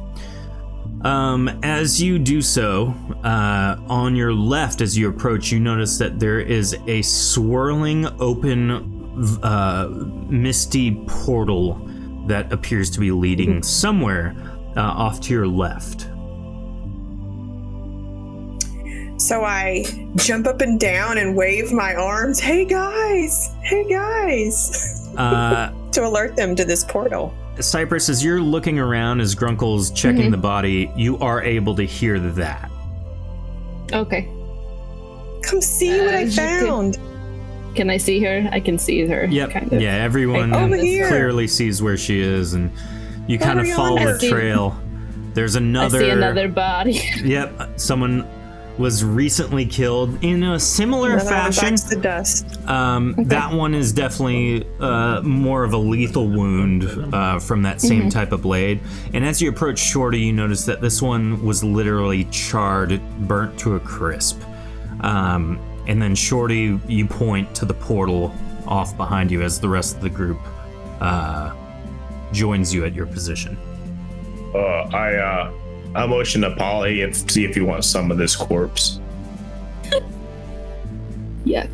As you do so, on your left as you approach, you notice that there is a swirling open misty portal that appears to be leading somewhere off to your left. So I jump up and down and wave my arms. Hey guys! To alert them to this portal. Cypress, as you're looking around, as Grunkle's checking the body, you are able to hear that. Okay. Come see what I found. Can I see her? I can see her. Yep. Kind of. Yeah, everyone clearly sees where she is, and you kind of follow the trail. There's another. I see another body. Yep. Someone was recently killed in a similar fashion. The dust. That one is definitely more of a lethal wound from that same type of blade. And as you approach Shorty, you notice that this one was literally charred, burnt to a crisp. And then Shorty, you point to the portal off behind you as the rest of the group joins you at your position. I motion to Polly and see if he wants some of this corpse. Yeah.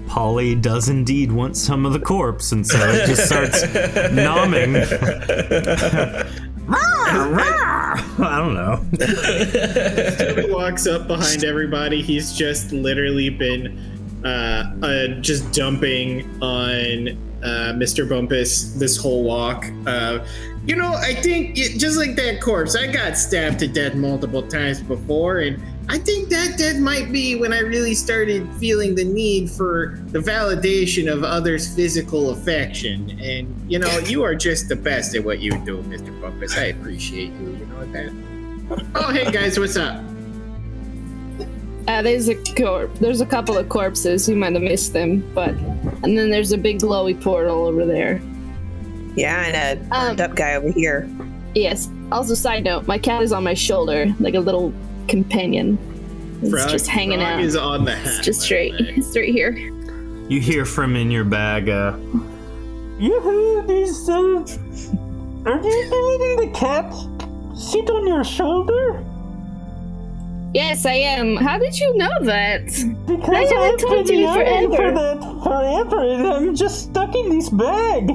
Polly does indeed want some of the corpse, and so it just starts nomming. I don't know. Toby walks up behind everybody. He's just literally been just dumping on Mr. Bumpus this whole walk. I think just like that corpse, I got stabbed to death multiple times before, and I think that might be when I really started feeling the need for the validation of others' physical affection. And, you are just the best at what you do, Mr. Bumpus. I appreciate you. You know that? Oh, hey, guys, what's up? There's a couple of corpses. You might have missed them, and then there's a big glowy portal over there. Yeah, and a burned up guy over here. Yes. Also, side note, my cat is on my shoulder, like a little companion. It's just hanging out. Is on the hat, it's just straight here. You hear from in your bag, are you letting the cat sit on your shoulder? Yes, I am. How did you know that? Because I haven't talked to you forever, and I'm just stuck in this bag.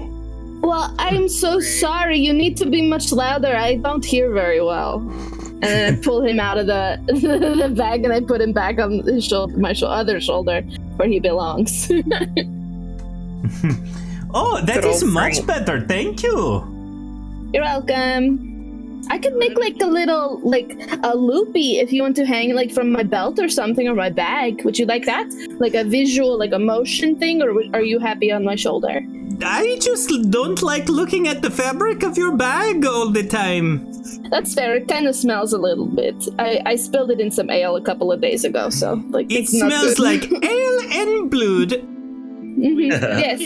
Well, I'm so sorry. You need to be much louder. I don't hear very well. And then I pull him out of the bag and I put him back on his shoulder, other shoulder, where he belongs. Oh, that is much better. Thank you. You're welcome. I could make a loopy if you want to hang from my belt or something, or my bag. Would you like that? Like a visual, a motion thing, or are you happy on my shoulder? I just don't like looking at the fabric of your bag all the time. That's fair. It kind of smells a little bit. I spilled it in some ale a couple of days ago, so it it's smells like ale and blood. Mm-hmm. Yes.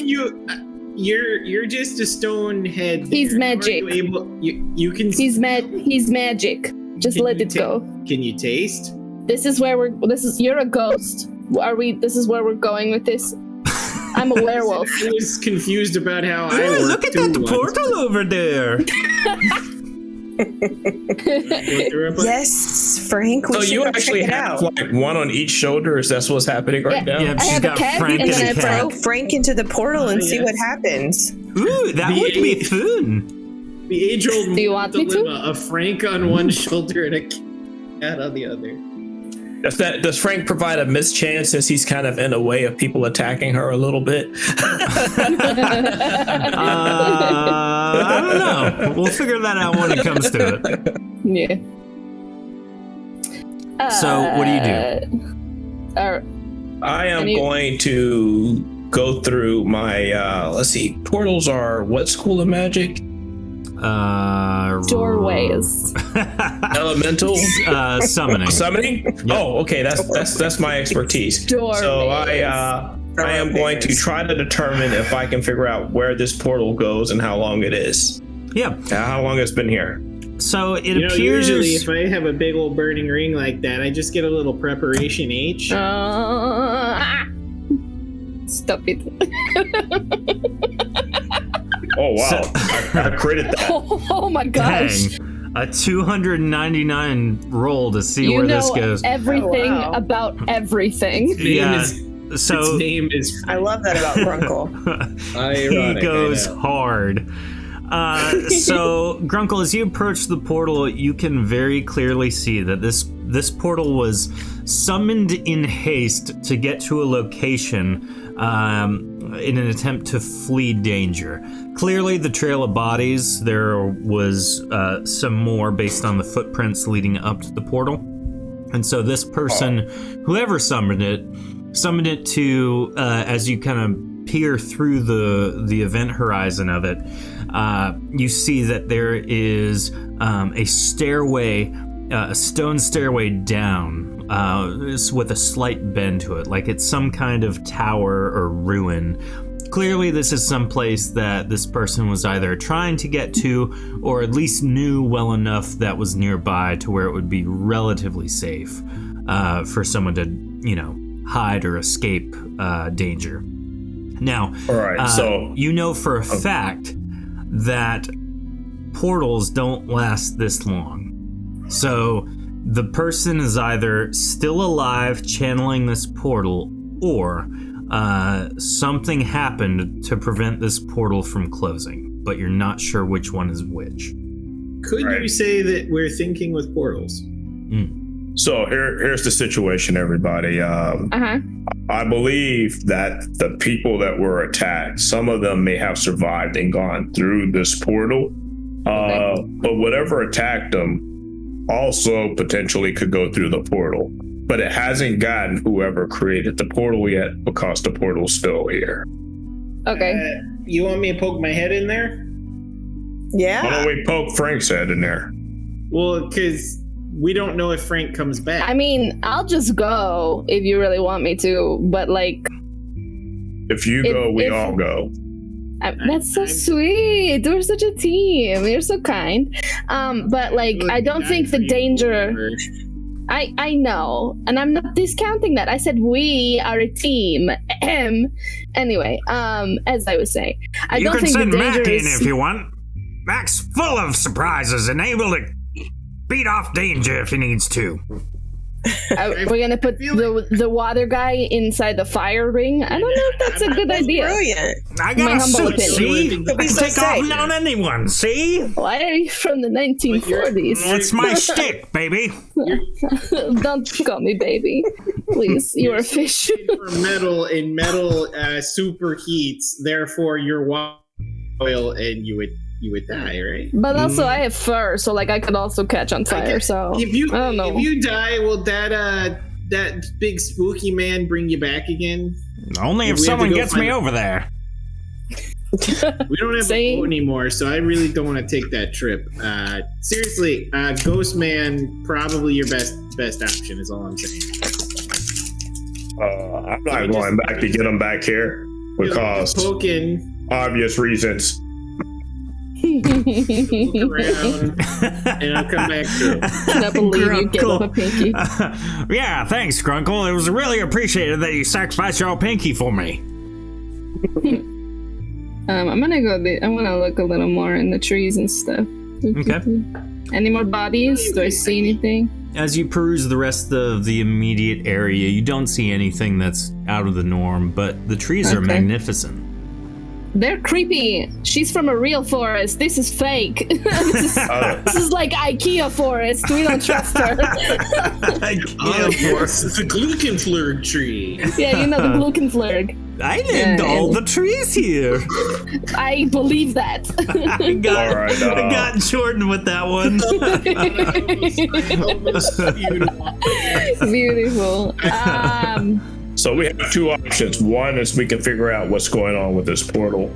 You're just a stone head. He's magic. You can. He's magic. Just let it go. Can you taste? You're a ghost. This is where we're going with this. I'm a werewolf. I was confused about how I work. Look at that portal over there. Yes, Frank. So you actually have one on each shoulder? Is that what's happening right now? Yeah, she's got Frank and a cat. Throw Frank into the portal and see what happens. Ooh, that would be fun. The age-old Do you want me dilemma of Frank on one shoulder and a cat on the other. Does Frank provide a mischance since he's kind of in a way of people attacking her a little bit? I don't know. We'll figure that out when it comes to it. Yeah. So, what do you do? I am going to go through my, portals are what school of magic? Doorways. Elemental? Summoning. Summoning? Yep. Oh, okay. That's my expertise. Doorways. So I am going to try to determine if I can figure out where this portal goes and how long it is. Yeah. How long it's been here. So it appears. Usually, if I have a big old burning ring like that, I just get a little preparation H. Stop it. Oh wow! I critted that. Oh my gosh! Dang. A 299 roll to see where this goes. Everything about everything. Its name is. I love that about Grunkle. Ironic, he goes hard. So, Grunkle, as you approach the portal, you can very clearly see that this portal was summoned in haste to get to a location in an attempt to flee danger. Clearly, the trail of bodies, there was some more based on the footprints leading up to the portal. And so this person, whoever summoned it to, as you kind of peer through the event horizon of it, you see that there is a stairway, a stone stairway down with a slight bend to it, like it's some kind of tower or ruin Clearly, this is some place that this person was either trying to get to or at least knew well enough that was nearby to where it would be relatively safe for someone to, hide or escape danger. Now, All right, so you know for a fact that portals don't last this long. So the person is either still alive channeling this portal or something happened to prevent this portal from closing, but you're not sure which one is which. Could you say that we're thinking with portals? So here's the situation, everybody. I believe that the people that were attacked, some of them may have survived and gone through this portal. But whatever attacked them also potentially could go through the portal. But it hasn't gotten whoever created the portal yet because the portal's still here. Okay. You want me to poke my head in there? Yeah. Why don't we poke Frank's head in there? Well, because we don't know if Frank comes back. I mean, I'll just go if you really want me to, but like... If you go, we all go. That's so sweet. We're such a team. You're so kind. But like, I don't think the danger... I know, and I'm not discounting that. I said we are a team. Anyway, as I was saying, I don't think the danger Mac in is... if you want. Mac's full of surprises and able to beat off danger if he needs to. We're gonna put the water guy inside the fire ring. I don't know if that's a good idea. Brilliant. I got a suit, see? I can so take off safe. on anyone, see? Why are you from the 1940s? It's my shtick, baby. Don't call me baby, please. You're a fish. For metal and metal superheats, therefore you're oil and you would die, right? But also, I have fur, so like I could also catch on fire. So if you I don't know. if you die, will that big spooky man bring you back again? Only if someone gets me over there. We don't have a boat anymore, so I really don't want to take that trip. Seriously, Ghost Man, probably your best option is all I'm saying. I'm not going back to get him back here because poking obvious reasons. Look around, and I'll come back to it. Cannot believe you gave up a pinky. Yeah, thanks, Grunkle. It was really appreciated that you sacrificed your pinky for me. I'm gonna go. I want to look a little more in the trees and stuff. Okay. Any more bodies? Do I see anything? As you peruse the rest of the immediate area, you don't see anything that's out of the norm, but the trees are magnificent. They're creepy. She's from a real forest. This is fake. This is like IKEA forest. We don't trust her. IKEA forest. It's a Gluckenflurg tree. Yeah, you know the Gluckenflurg. I named all the trees here. I believe that. I got Jordan with that one. Beautiful. So we have two options. One is we can figure out what's going on with this portal,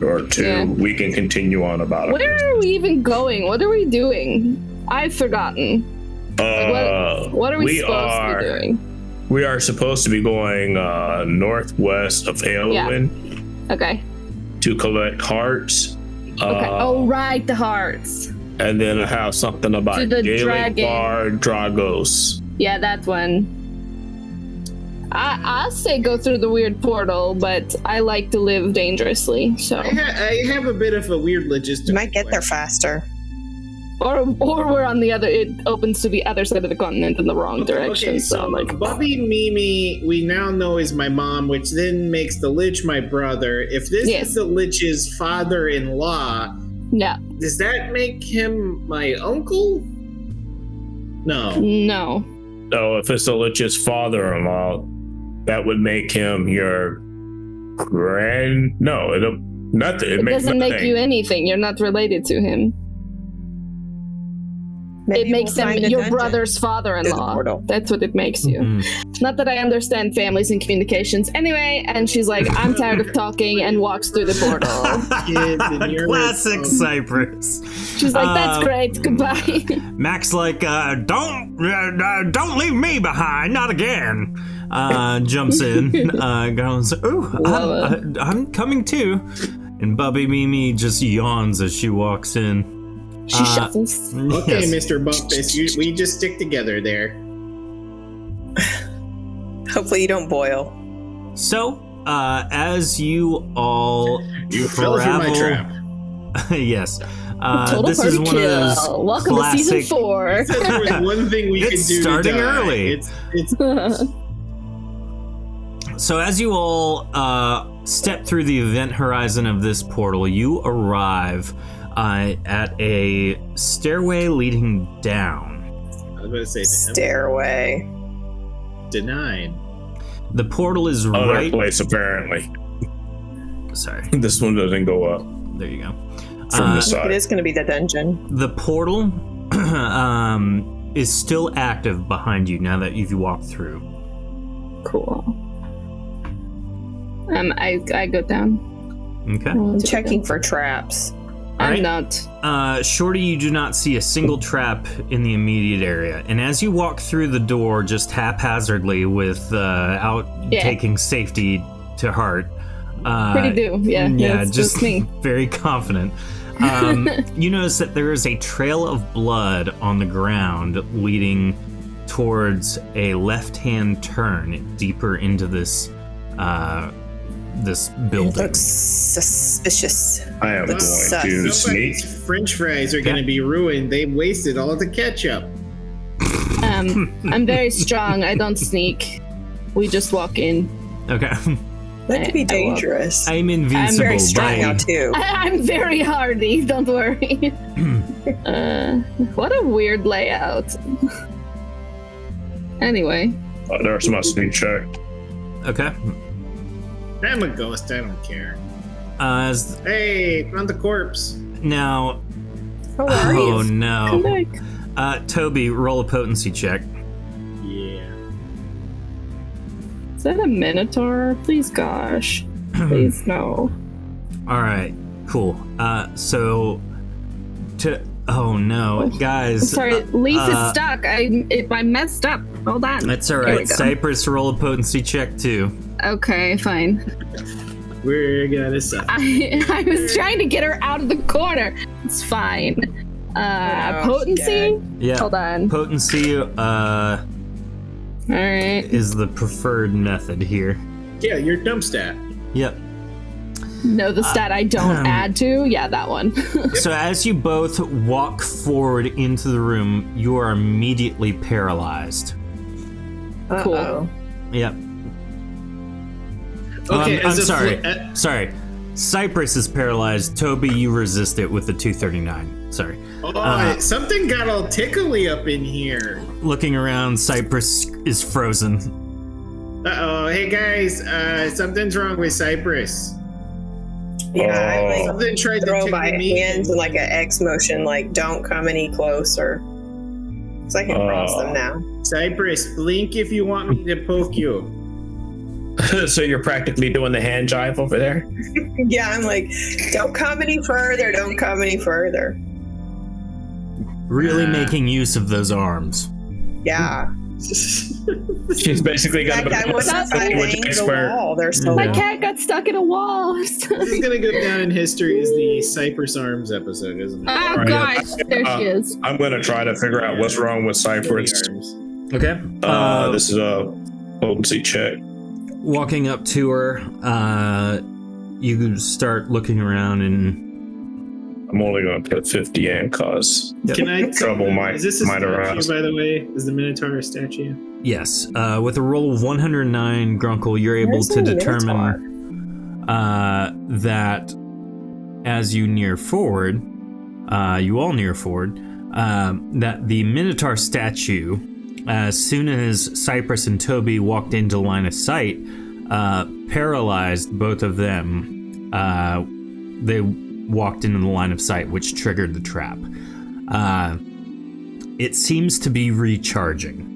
or two, we can continue on about it. Where are we even going? What are we doing? I've forgotten. What are we supposed to be doing? We are supposed to be going northwest of Ayluin Okay. to collect hearts. Okay. Oh, right, the hearts. And then I have something about To the Gaelic dragon. Bar Dragos. Yeah, that one. I say go through the weird portal, but I like to live dangerously, so. I have a bit of a weird logistical. You might get there faster. Or we're on the other. It opens to the other side of the continent in the wrong direction. Okay, so like Bubby Mimi, we now know is my mom, which then makes the Lich my brother. If this is the Lich's father-in-law, does that make him my uncle? No. No. So if it's the Lich's father-in-law, that would make him your No, nothing. It doesn't make you anything. You're not related to him. Maybe it makes we'll him find a your dungeon brother's through the father-in-law. portal. That's what it makes you. Not that I understand families and communications. Anyway, and she's like, I'm tired of talking, and walks through the portal. Kids in your Classic home. Cypress. She's like, that's great. Goodbye. Mac's like, don't leave me behind, not again. Jumps in, goes, I'm coming too. And Bubby Mimi just yawns as she walks in. She shuffles. Okay, Yes. Mr. Bumpus, we just stick together there. Hopefully you don't boil. So, as you all You fell through my trap. yes. Total This party is one kill. of those Welcome classic... to season 4. Said there was one thing we It's could do starting to die. early. It's So as you all step through the event horizon of this portal, you arrive at a stairway leading down. I was going to say Stairway. denied. The portal is Other right... place, apparently. Sorry, This one doesn't go up there you go. from the It side. is going to be the dungeon. The portal is still active behind you now that you've walked through. Cool. I go down. Okay. I'm checking for traps. I'm Alright. not. Shorty, you do not see a single trap in the immediate area. And as you walk through the door just haphazardly without taking safety to heart. Pretty do. Yeah. Yeah, just me. very confident. You notice that there is a trail of blood on the ground leading towards a left-hand turn deeper into this this building. Looks suspicious. I am going Looks to sus. sneak. Somebody's French fries are going to be ruined. They wasted all of the ketchup. I'm very strong. I don't sneak. We just walk in. Okay. That could be I will. dangerous. I'm invincible. I'm very strong now too. I'm very hardy. Don't worry. What a weird layout. Anyway. There's my sneak check. Okay. I'm a ghost. I don't care. Hey, found the corpse. Now, How are you? oh no. Come back. Toby, roll a potency check. Yeah. Is that a minotaur? Please, gosh. Please, no. All right, cool. Oh no, guys. I'm sorry, Leaf is stuck. I messed up. Hold on. That's all There we right. go. Cypress, roll a potency check too. Okay, fine. We're gonna suck. I was trying to get her out of the corner. It's fine. Potency? Yeah. Hold on. Potency All right. is the preferred method here. Yeah, your dump stat. Yep. No, the stat I don't add to. Yeah, that one. So as you both walk forward into the room, you are immediately paralyzed. Cool. Yep. Okay, I'm as a sorry. fl- Sorry. Cypress is paralyzed. Toby, you resist it with the 239. Sorry. Something got all tickly up in here. Looking around, Cypress is frozen. Uh-oh. Hey, guys. Something's wrong with Cypress. Yeah, I like Something tried to throw tickle my me. hands in like an X motion, like don't come any closer. So I can cross them now. Cypress, blink if you want me to poke you. So you're practically doing the hand jive over there? Yeah, I'm like, don't come any further, don't come any further. Really making use of those arms. Yeah. She's basically In got fact, I to wouldn't have language banged the expert. wall. They're so My Yeah. cat got stuck in a wall. This is gonna go down in history as the Cypress Arms episode, isn't it? Oh Right. gosh, there she is. I'm going to try to figure out what's wrong with Cypress. Arms. Okay. This is a potency check. Walking up to her, you start looking around and I'm only going to put 50 in because Can I? Trouble might- Is this a might statue, arise. by the way? Is the Minotaur a statue? yes, with a roll of 109, Grunkle, you're able Where's to the determine that as you near forward, you all near forward, that the Minotaur statue, as soon as Cypress and Toby walked into line of sight, paralyzed both of them. They walked into the line of sight, which triggered the trap. it seems to be recharging.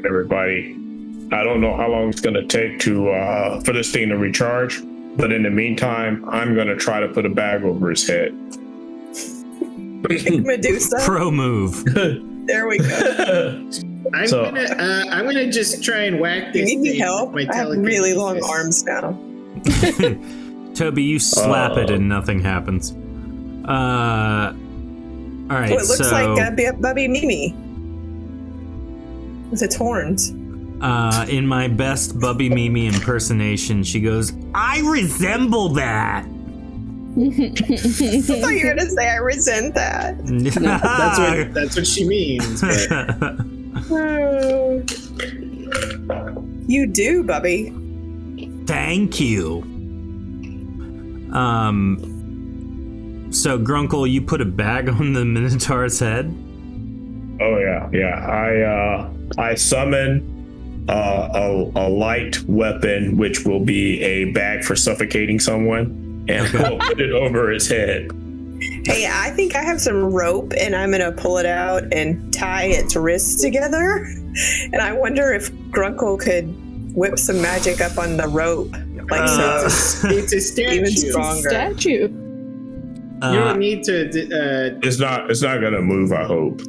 Everybody, I don't know how long it's going to take to for this thing to recharge, but in the meantime, I'm going to try to put a bag over his head. Medusa. Pro move. There we go. I'm gonna just try and whack this. You need thing help? with my I have really long telekinesis. arms now. Toby, you slap it and nothing happens. All right, Oh, it looks so like Bubby Mimi with its horns. in my best Bubby Mimi impersonation, she goes, "I resemble that." I thought you were gonna say I resent that. That's what she means. But You do, Bubby. Thank you. So Grunkle, you put a bag on the Minotaur's head? Oh yeah. I summon a light weapon, which will be a bag for suffocating someone, and we'll put it over his head. Hey, I think I have some rope, and I'm gonna pull it out and tie its wrists together. And I wonder if Grunkle could whip some magic up on the rope, like so it's a statue. even stronger. Statue. You don't need to. It's not gonna move, I hope.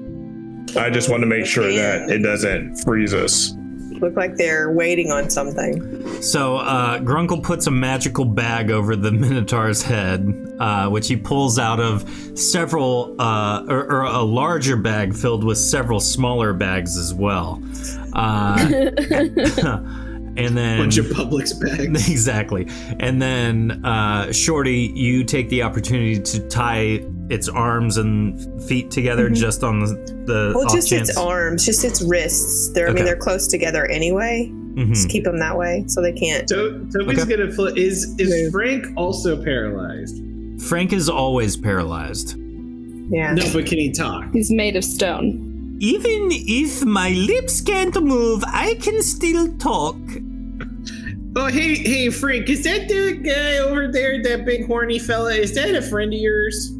I just want to make sure that it doesn't freeze us. Look like they're waiting on something. So Grunkle puts a magical bag over the Minotaur's head, which he pulls out of several, or a larger bag filled with several smaller bags as well. And then Bunch of Publix bags. Exactly. And then Shorty, you take the opportunity to tie its arms and feet together just on the Well, off just chance. its arms, just its wrists. I mean, Okay. they're close together anyway. Just keep them that way so they can't. Toby's Okay. gonna flip. Is Frank also paralyzed? Frank is always paralyzed. Yeah. No, but can he talk? He's made of stone. Even if my lips can't move, I can still talk. Oh, hey, Frank, is that the guy over there, that big horny fella? Is that a friend of yours?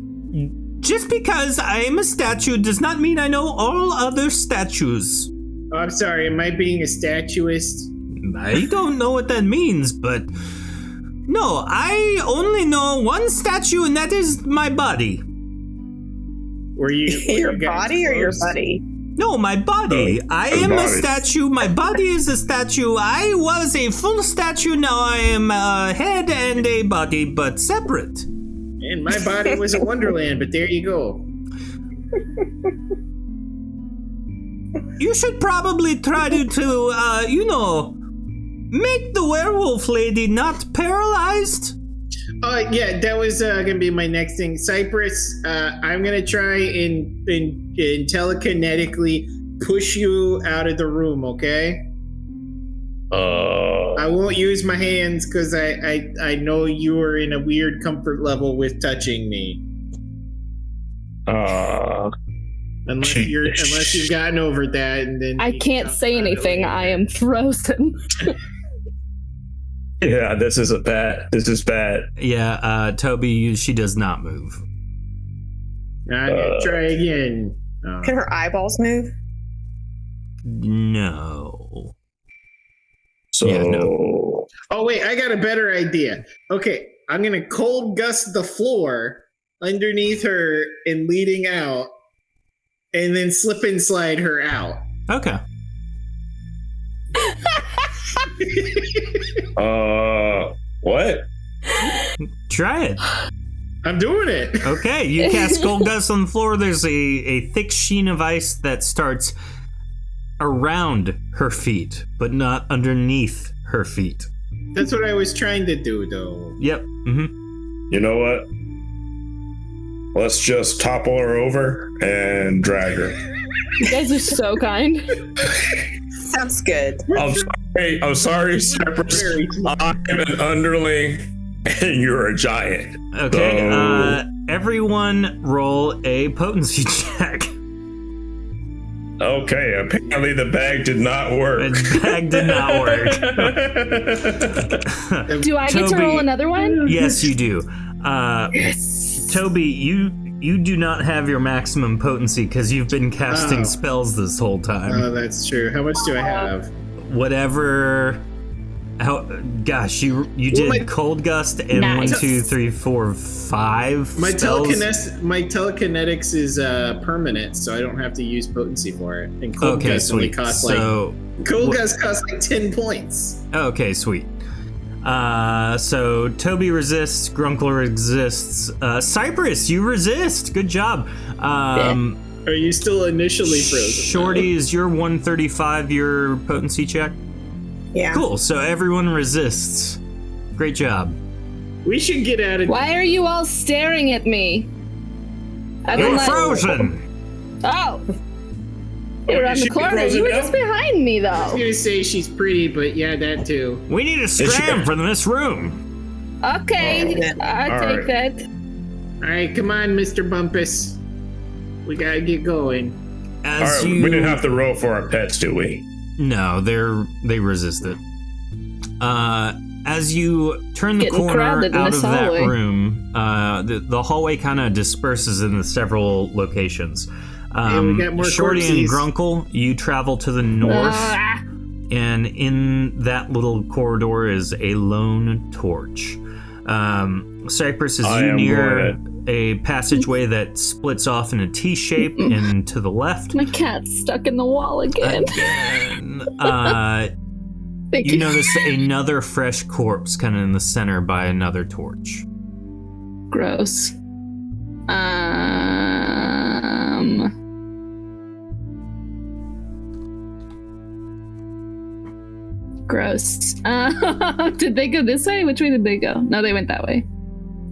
Just because I am a statue does not mean I know all other statues. Oh, I'm sorry, am I being a statuist? I don't know what that means, but no, I only know one statue, and that is my body. Were you Your guys body or your close? buddy? No, my body. I am a body. statue. My body is a statue. I was a full statue. Now I am a head and a body, but separate. And my body was a wonderland, but there you go. You should probably try to make the werewolf lady not paralyzed. Yeah, that was gonna be my next thing. Cypress, I'm gonna try and telekinetically push you out of the room, okay? I won't use my hands because I know you are in a weird comfort level with touching me. Unless you've gotten over that, and then I can't say anything. I am frozen. Yeah, this is bad. Yeah, Toby, she does not move. I'm gonna try again. Can her eyeballs move? No. So Yeah, no. Oh wait, I got a better idea. Okay, I'm gonna cold gust the floor underneath her and leading out, and then slip and slide her out. Okay. What? Try it. I'm doing it. Okay, you cast gold dust on the floor. There's a thick sheen of ice that starts around her feet, but not underneath her feet. That's what I was trying to do, though. Yep. Mm-hmm. You know what? Let's just topple her over and drag her. You guys are so kind. Sounds good. I'm sorry, Cypress. I'm an underling, and you're a giant. Okay, So- everyone roll a potency check. Okay, apparently the bag did not work. The bag did not work. Do I get to Toby- roll another one? Yes, you do. Yes. Toby, you You do not have your maximum potency because you've been casting spells this whole time. Oh, that's true. How much do I have? Whatever. Gosh, you did cold gust and Nice. 1, 2, 3, 4, 5 My spells. telekinetics is permanent, so I don't have to use potency for it. And cold gust only costs cold gust costs like 10 points. Okay, sweet. So Toby resists, Grunkle resists, Cypress, you resist. Good job. Are you still initially frozen? Shorty, is your 135 your potency check? Yeah. Cool. So everyone resists. Great job. We should get out of. Why are you all staring at me? I don't You're like. frozen. Oh. You're around the should be corner. frozen You were now? just behind me, I was though. gonna say she's pretty, but yeah, that too. We need to scram from this room. Okay, I'll take that. All right, come on, Mr. Bumpus. We gotta get going. As We didn't have to roll for our pets, do we? No, they resist it. As you turn the Getting corner crowded in out this of that hallway. room, the hallway kind of disperses into several locations. we got more Shorty and corpses. Grunkle, you travel to the north, and in that little corridor is a lone torch. Cypress, as you near a passageway that splits off in a T shape and to the left. My cat's stuck in the wall again. Thank You you. notice another fresh corpse kind of in the center by another torch. Gross. Gross. Did they go this way? Which way did they go? No, they went that way.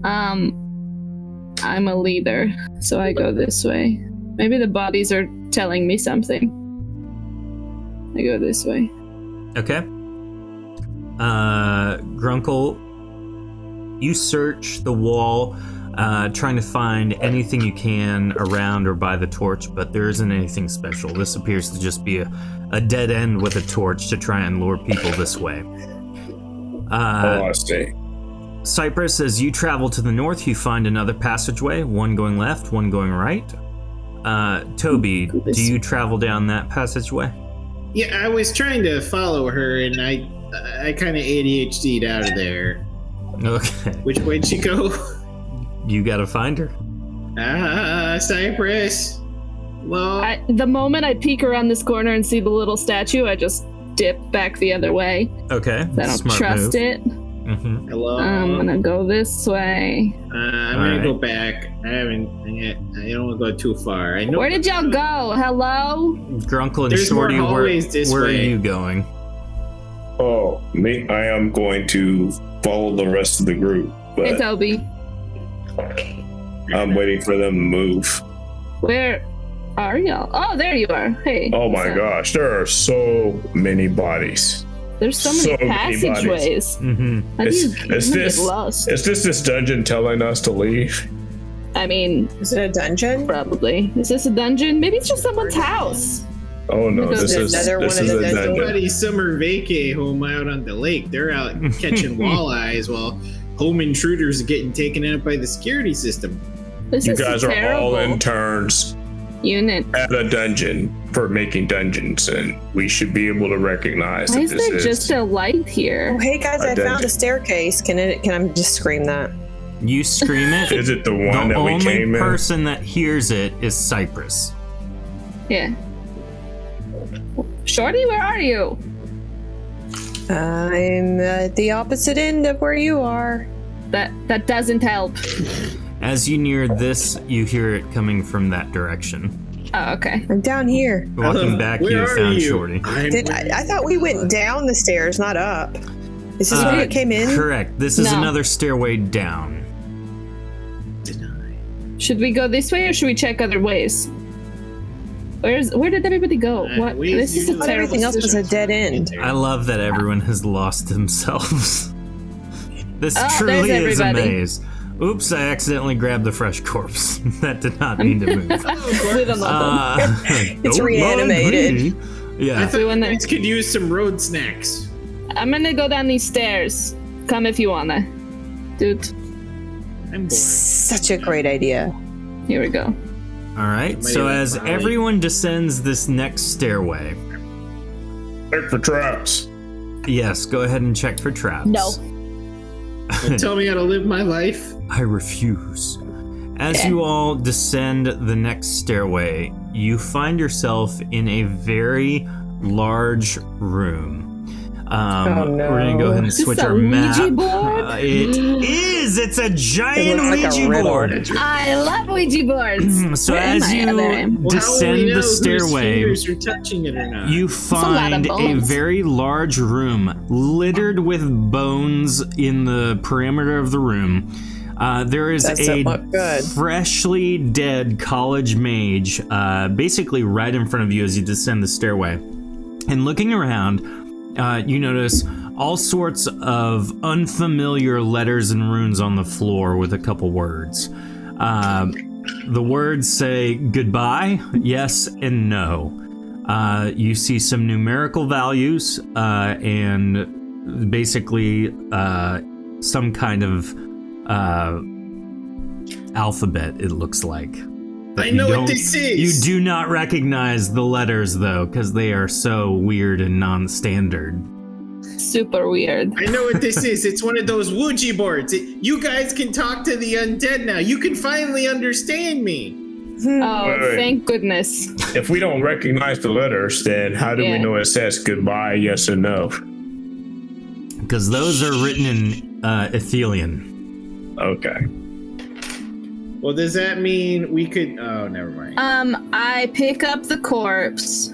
I'm a leader, so I go this way. Maybe the bodies are telling me something. I go this way. Okay. Grunkle, you search the wall, trying to find anything you can around or by the torch, but there isn't anything special. This appears to just be a dead end with a torch to try and lure people this way. I see. Cypress, as you travel to the north, you find another passageway, one going left, one going right. Toby, do you travel down that passageway? Yeah, I was trying to follow her, and I kind of ADHD'd out of there. Okay. Which way'd she go? You gotta find her. Cypress. Well, The moment I peek around this corner and see the little statue, I just dip back the other way. Okay. I don't Smart trust move. it. Mm-hmm. hello. I'm gonna go this way. I'm gonna go back. I don't want to go too far. I know. Where did y'all go? Hello? Grunkle and There's more Shorty, hallways this where are way. you going? Oh, me? I am going to follow the rest of the group, Hey, but Toby. I'm waiting for them to move. Where are y'all? Oh, there you are. Hey. Oh my So, gosh, there are so many bodies. There's so many passageways. Mm-hmm. How do you Is get this lost? is this dungeon telling us to leave? I mean, Is it a dungeon? probably. Is this a dungeon? Maybe it's just someone's house. Oh no, Because this there's is another this one is of a the dungeon. Somebody's summer vacay home out on the lake. They're out catching walleyes while home intruders are getting taken out by the security system. This You is guys are terrible. all interns Unit. at a dungeon for making dungeons, and we should be able to recognize Why that is this there is. just a light here? Oh, hey guys, A I found dungeon. a staircase. Can I just scream that? You scream it. Is it the one The that we only came in? person that hears it is Cypress. Yeah. Shorty, where are you? I'm at the opposite end of where you are. That doesn't help. As you near this, you hear it coming from that direction. Oh, okay. I'm down here. Walking back, Where you are found you? Shorty. I thought we went down the stairs, not up. Is this where you came in? Correct. This is No. another stairway down. Should we go this way or should we check other ways? Where did everybody go? What? This is a But terrible everything else was a dead end. I love that everyone has lost themselves. This Oh, truly there's is a everybody. maze. Oops, I accidentally grabbed the fresh corpse. That did not mean to move. We don't know them. It's Don't reanimated. mind me. I Yeah. thought We went you there. guys could use some road snacks. I'm gonna go down these stairs. Come if you wanna. Dude. I'm bored. Such a great idea. Here we go. All right. So as everyone descends this next stairway, Check for traps. yes, go ahead and check for traps. No. Tell me how to live my life. I refuse. As you all descend the next stairway, you find yourself in a very large room. Oh, no. We're gonna go ahead and Is this switch a our map. Ouija board? It is. It's a giant looks like a Ouija riddle. board. I love Ouija boards. So Where am as I? you Oh, there I am. Well, how will we descend know the whose stairway, fingers are touching it or not? you a lot of find a bones. very large room littered with bones in the perimeter of the room. There is Doesn't look good. freshly dead college mage basically right in front of you as you descend the stairway. And looking around, you notice all sorts of unfamiliar letters and runes on the floor with a couple words. The words say goodbye, yes, and no. You see some numerical values and basically some kind of alphabet, it looks like. I know what this is. You do not recognize the letters, though, because they are so weird and non-standard. Super weird. I know what this is. It's one of those Ouija boards. You guys can talk to the undead now. You can finally understand me. Oh, Wait. thank goodness. If we don't recognize the letters, then how do we Yeah. know it says goodbye, yes or no? Because those are written in Ethelian. Okay. Well, does that mean we could... Oh, never mind. I pick up the corpse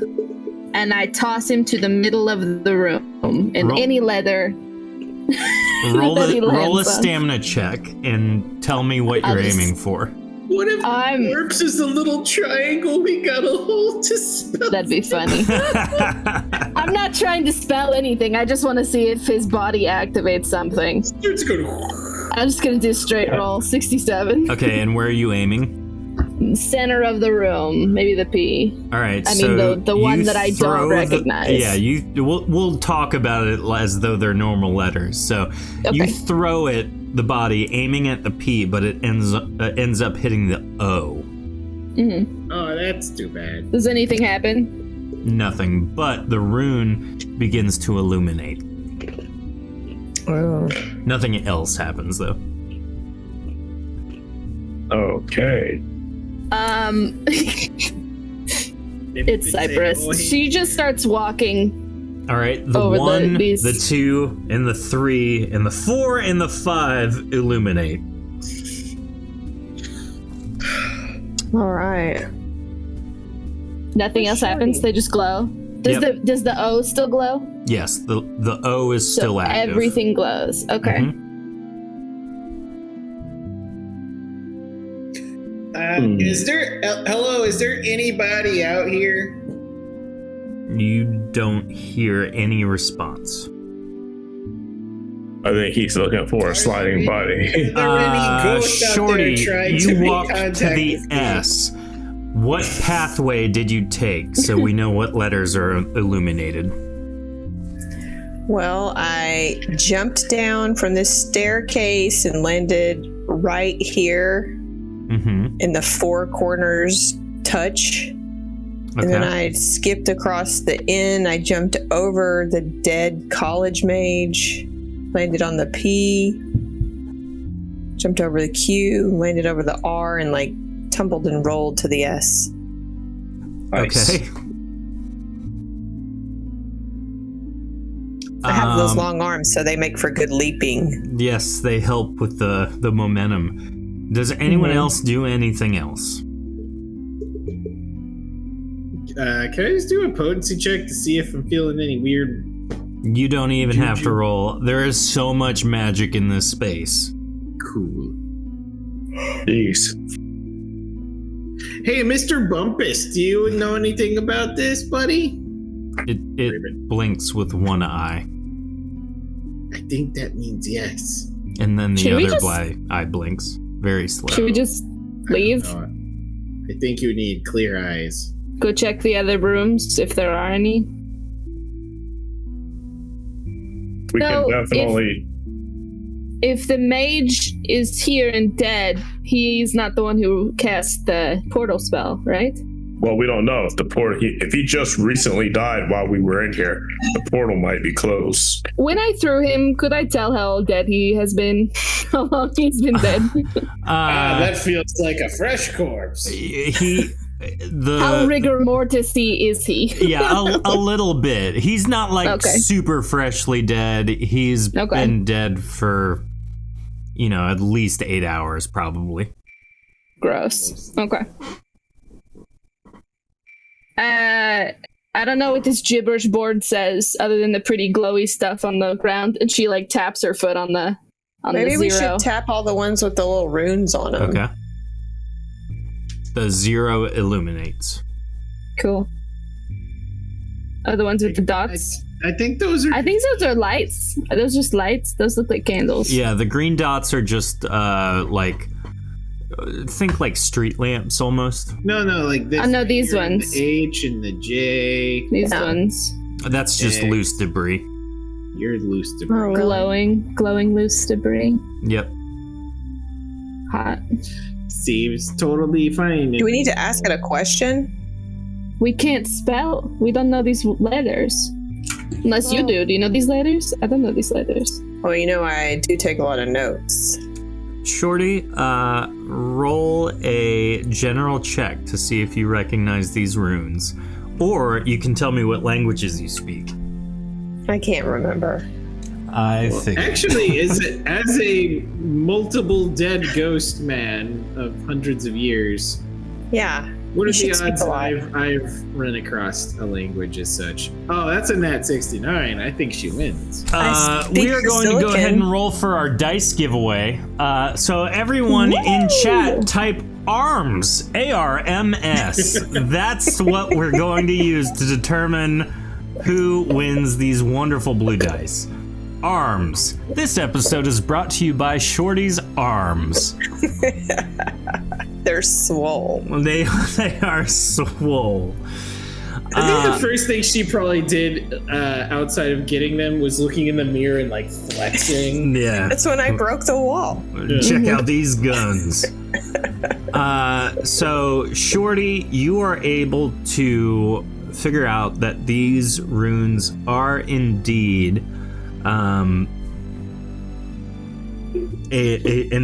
and I toss him to the middle of the room in Roll- any leather. Roll that he a lands on. stamina check and tell me what I'll you're just- aiming for. What if I'm- the corpse is a little triangle we gotta hold to spell? That'd be funny. I'm not trying to spell anything. I just want to see if his body activates something. It's going... I'm just gonna do a straight roll. 67. Okay, and where are you aiming? Center of the room, maybe the P. All right, I so mean, the one you that I throw don't recognize. we'll talk about it as though they're normal letters. So you Okay. throw it, the body, aiming at the P, but it ends up hitting the O. Mm-hmm. Oh, that's too bad. Does anything happen? Nothing, but the rune begins to illuminate. Oh. Nothing else happens though. Okay. It's Cypress. She just starts walking. All right, the Over 1, these- the 2, and the 3, and the 4, and the 5 illuminate. All right. Nothing else happens. They just glow. Does the O still glow? Yes, the O is So still active. everything glows. Okay. Mhm. Is there... hello, is there anybody out here? You don't hear any response. I think he's looking for a sliding body. Are there any ghosts out Shorty, there trying to you make walk to contact the with me? S. What pathway did you take so we know what letters are illuminated? Well, I jumped down from this staircase and landed right here Mm-hmm. in the four corners touch. And then I skipped across the inn. I jumped over the dead college mage, landed on the P, jumped over the Q, landed over the R, and like tumbled and rolled to the S. Nice. Okay. I have those long arms, so they make for good leaping. Yes, they help with the momentum. Does anyone else do anything else? Can I just do a potency check to see if I'm feeling any weird? You don't even Juju. have to roll. There is so much magic in this space. Cool. Jeez. Hey, Mr. Bumpus, do you know anything about this, buddy? It blinks with one eye, I think that means yes. and then the Should we other just- eye blinks very Should slow. we just leave? I think you need clear eyes. Go check the other rooms if there are any. We So, can definitely. if the mage is here and dead, he's not the one who cast the portal spell, right? Well, we don't know if the portal. If he just recently died while we were in here, the portal might be closed. When I threw him, could I tell how dead he has been? How long he's been dead? That feels like a fresh corpse. How rigor mortis-y is he? Yeah, a little bit. He's not like super freshly dead. He's been dead for, at least 8 hours probably. Gross. Okay. I don't know what this gibberish board says other than the pretty glowy stuff on the ground, and she like taps her foot on the Maybe the we zero. should tap all the ones with the little runes on them. Okay. The 0 illuminates. Cool. Are the ones with the dots? I think those are. I think those are lights. Are those just lights? Those look like candles. Yeah, the green dots are just think like street lamps almost. No, like this. Oh no, these ones. The H and the J. These ones. That's just loose debris. You're loose debris. Glowing loose debris. Yep. Hot. Seems totally fine. Do we need to ask it a question? We can't spell. We don't know these letters. Unless you do. Do you know these letters? I don't know these letters. Well, I do take a lot of notes. Shorty, roll a general check to see if you recognize these runes. Or you can tell me what languages you speak. I can't remember. I think. Actually, as a multiple dead ghost man of hundreds of years. Yeah. What are the odds I've run across a language as such? Oh, that's a nat 69. I think she wins. We are going to go ahead and roll for our dice giveaway. So everyone in chat, type ARMS, A-R-M-S. That's what we're going to use to determine who wins these wonderful blue dice. ARMS. This episode is brought to you by Shorty's Arms. They're swole. They are swole. I think the first thing she probably did outside of getting them was looking in the mirror and like flexing. Yeah. That's when I broke the wall. Check out these guns. So, Shorty, you are able to figure out that these runes are indeed an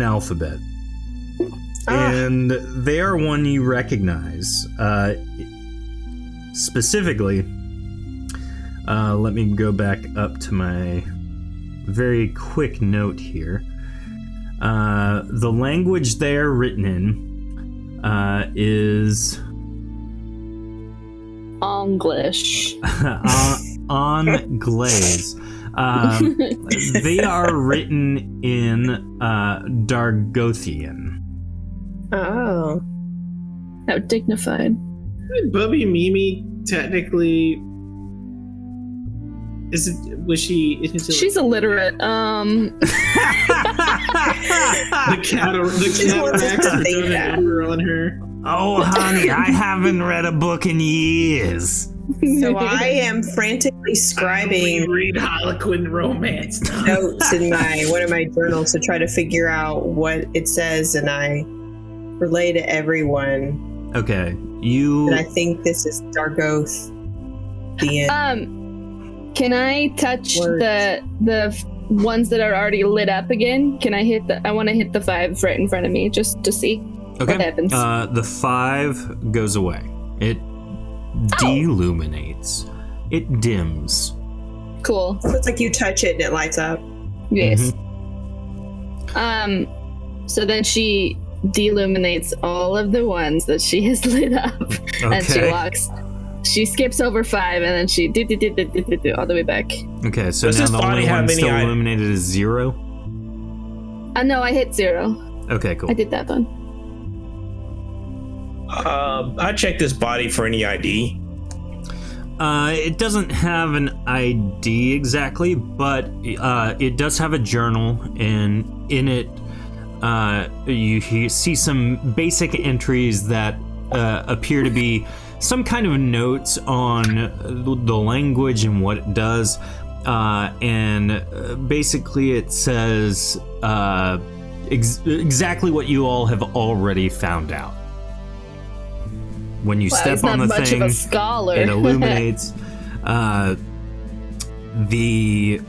alphabet. And they are one you recognize. Specifically, let me go back up to my very quick note here. The language they're written in is English. Anglaise. They are written in Dargothian. Oh. How dignified. Bubby Mimi technically She's illiterate. The cataracts are doing an number on her. Oh, honey, I haven't read a book in years. So I am frantically scribing read Harlequin romance notes in one of my journals to try to figure out what it says, and I relay to everyone. Okay, And I think this is Dargoth. Can I touch the ones that are already lit up again? Can I I want to hit the 5 right in front of me just to see what happens. The 5 goes away. It deluminates. It dims. Cool. So it's like you touch it and it lights up. Yes. So then she deluminates all of the ones that she has lit up. And she skips over 5 and then she all the way back. Okay, so now the only one still illuminated is 0? No, I hit 0. Okay, cool. I did that one. I checked this body for any ID. It doesn't have an ID exactly, but it does have a journal, and in it you see some basic entries that appear to be some kind of notes on the language and what it does. and basically it says exactly what you all have already found out. When you step on the much thing, of a scholar. it illuminates. The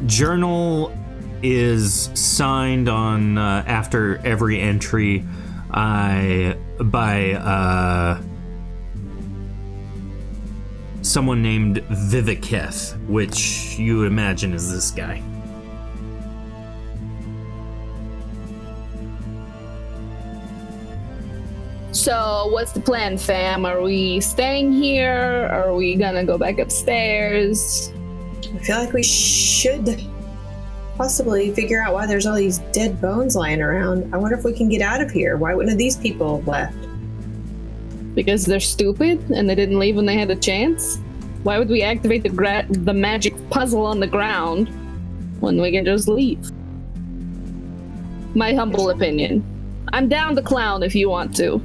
journal is signed on after every entry by someone named Viviketh, which you imagine is this guy. So, what's the plan, fam? Are we staying here? Are we gonna go back upstairs? I feel like we should possibly figure out why there's all these dead bones lying around. I wonder if we can get out of here. Why wouldn't these people have left? Because they're stupid and they didn't leave when they had a chance? Why would we activate the magic puzzle on the ground when we can just leave? My humble opinion. I'm down to clown if you want to.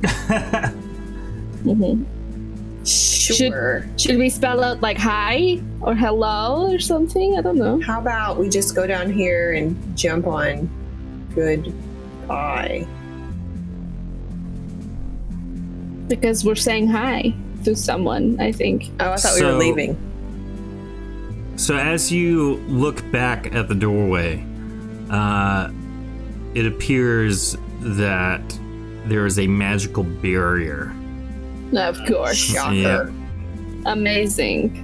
Sure. Should we spell out like hi or hello or something? I don't know. How about we just go down here and jump on goodbye? Because we're saying hi to someone, I think. Oh, I thought we were leaving. So as you look back at the doorway, it appears that there is a magical barrier. Of course. Shocker. Yeah. Amazing.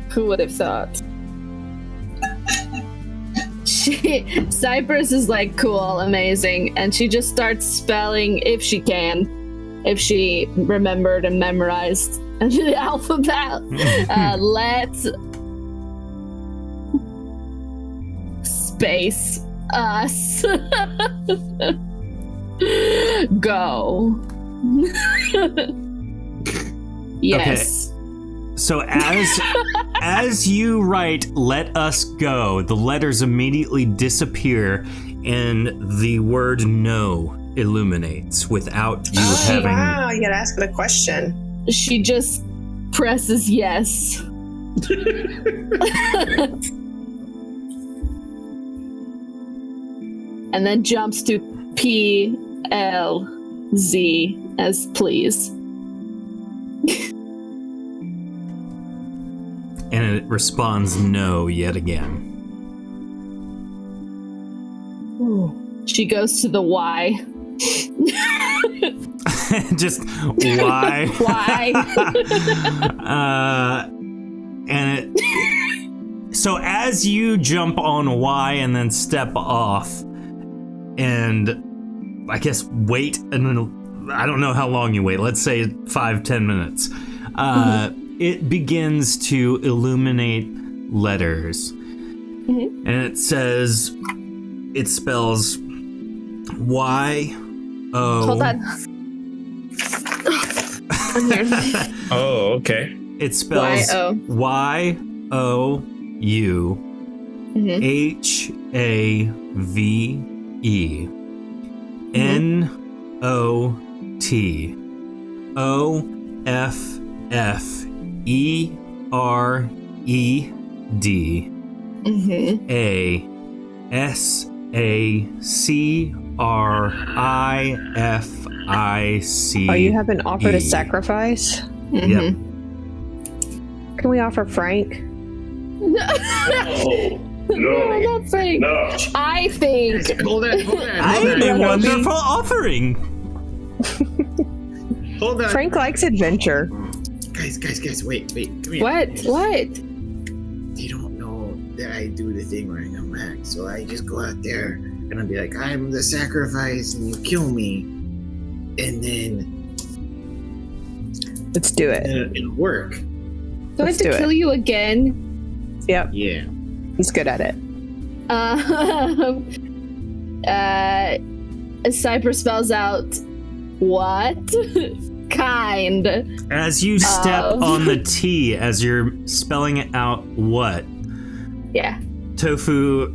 Who would have thought? Cypress is like, cool, amazing. And she just starts spelling, if she remembered and memorized the alphabet. Let's space us go. Yes. Okay. So as you write "let us go," the letters immediately disappear, and the word "no" illuminates without you having. Wow, you gotta ask the question. She just presses yes. And then jumps to PLZ as please. And it responds no yet again. She goes to the Y. Just why? Why? And it. So as you jump on Y and then step off, and I guess wait, and then I don't know how long you wait. Let's say 5-10 minutes. It begins to illuminate letters, and it says, it spells Y-O. Hold on. I'm here. Oh, okay. It spells Y-O-U H-A-V-E N-O-T O-F-F-E-R-E-D A-S-A-C-R-I-F-I-C. Oh, you have an offer to sacrifice? Yep. Can we offer Frank? No, Not Frank. no. I think. Hold on. A wonderful offering. Hold on. Frank likes adventure. Guys, wait, come here. What? They don't know that I do the thing when I come back, so I just go out there and I'll be like, I'm the sacrifice, and you kill me, and then Let's do it. it'll work. Do I have to kill you again? Yep. Yeah. He's good at it. Cypress spells out what? Kind. As you step on the T, as you're spelling it out, what? Yeah. Tofu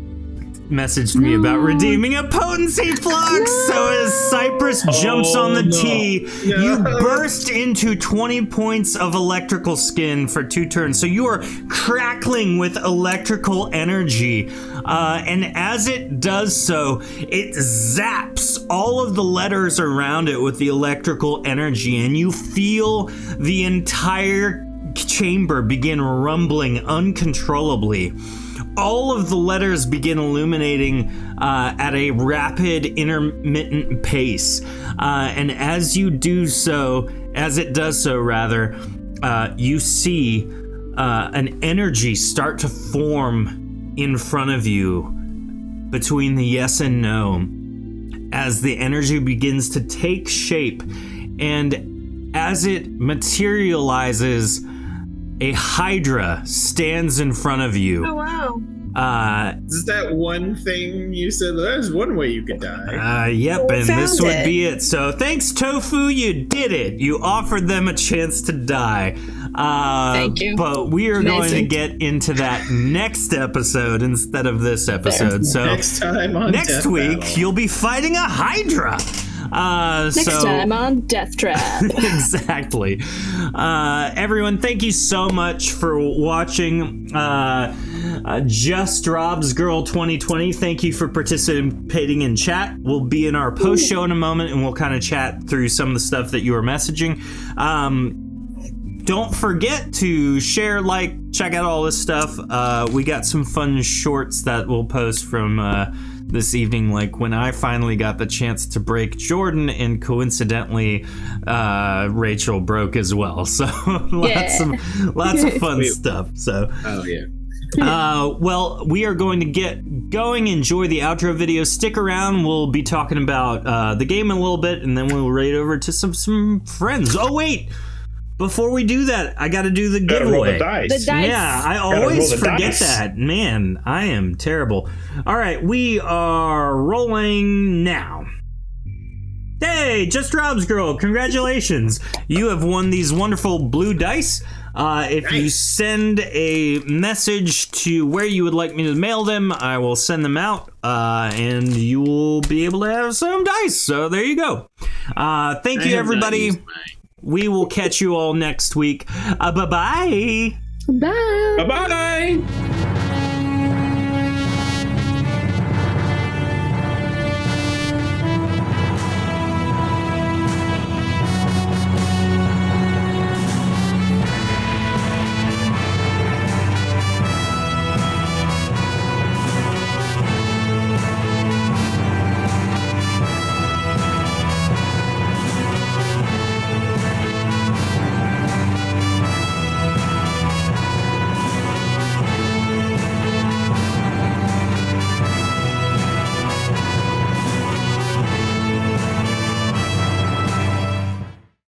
messaged me about redeeming a potency flux. So as Cypress jumps on the tee, you burst into 20 points of electrical skin for 2 turns. So you are crackling with electrical energy. And as it does so, it zaps all of the letters around it with the electrical energy, and you feel the entire chamber begin rumbling uncontrollably. All of the letters begin illuminating at a rapid, intermittent pace. And as you do so, as it does so, rather, you see an energy start to form in front of you between the yes and no. As the energy begins to take shape, and as it materializes, a Hydra stands in front of you. Oh, wow. Is that one thing you said? There's one way you could die. Yep, and this found would it. be it. So thanks, Tofu, you did it. You offered them a chance to die. Thank you. But we are going to Amazing. get into that next episode instead of this episode. So Next time on next Death week, Battle. you'll be fighting a Hydra. Next time on Death Trap. Exactly. Everyone, thank you so much for watching Just Rob's Girl 2020. Thank you for participating in chat. We'll be in our post show in a moment, and we'll kind of chat through some of the stuff that you were messaging. Don't forget to share, like, check out all this stuff. We got some fun shorts that we'll post from this evening, like when I finally got the chance to break Jordan, and coincidentally, Rachel broke as well. So lots of fun stuff. So. Oh yeah. Well, we are going to get going. Enjoy the outro video. Stick around. We'll be talking about the game in a little bit, and then we'll raid over to some friends. Oh wait. Before we do that, I got to do the Gotta roll giveaway. the dice. The dice. Yeah, I roll always the forget dice. that. Man, I am terrible. All right, we are rolling now. Hey, Just Rob's Girl, congratulations. You have won these wonderful blue dice. If you send a message to where you would like me to mail them, I will send them out, and you will be able to have some dice. So there you go. Thank you, everybody. We will catch you all next week. Bye-bye. Bye. Bye-bye.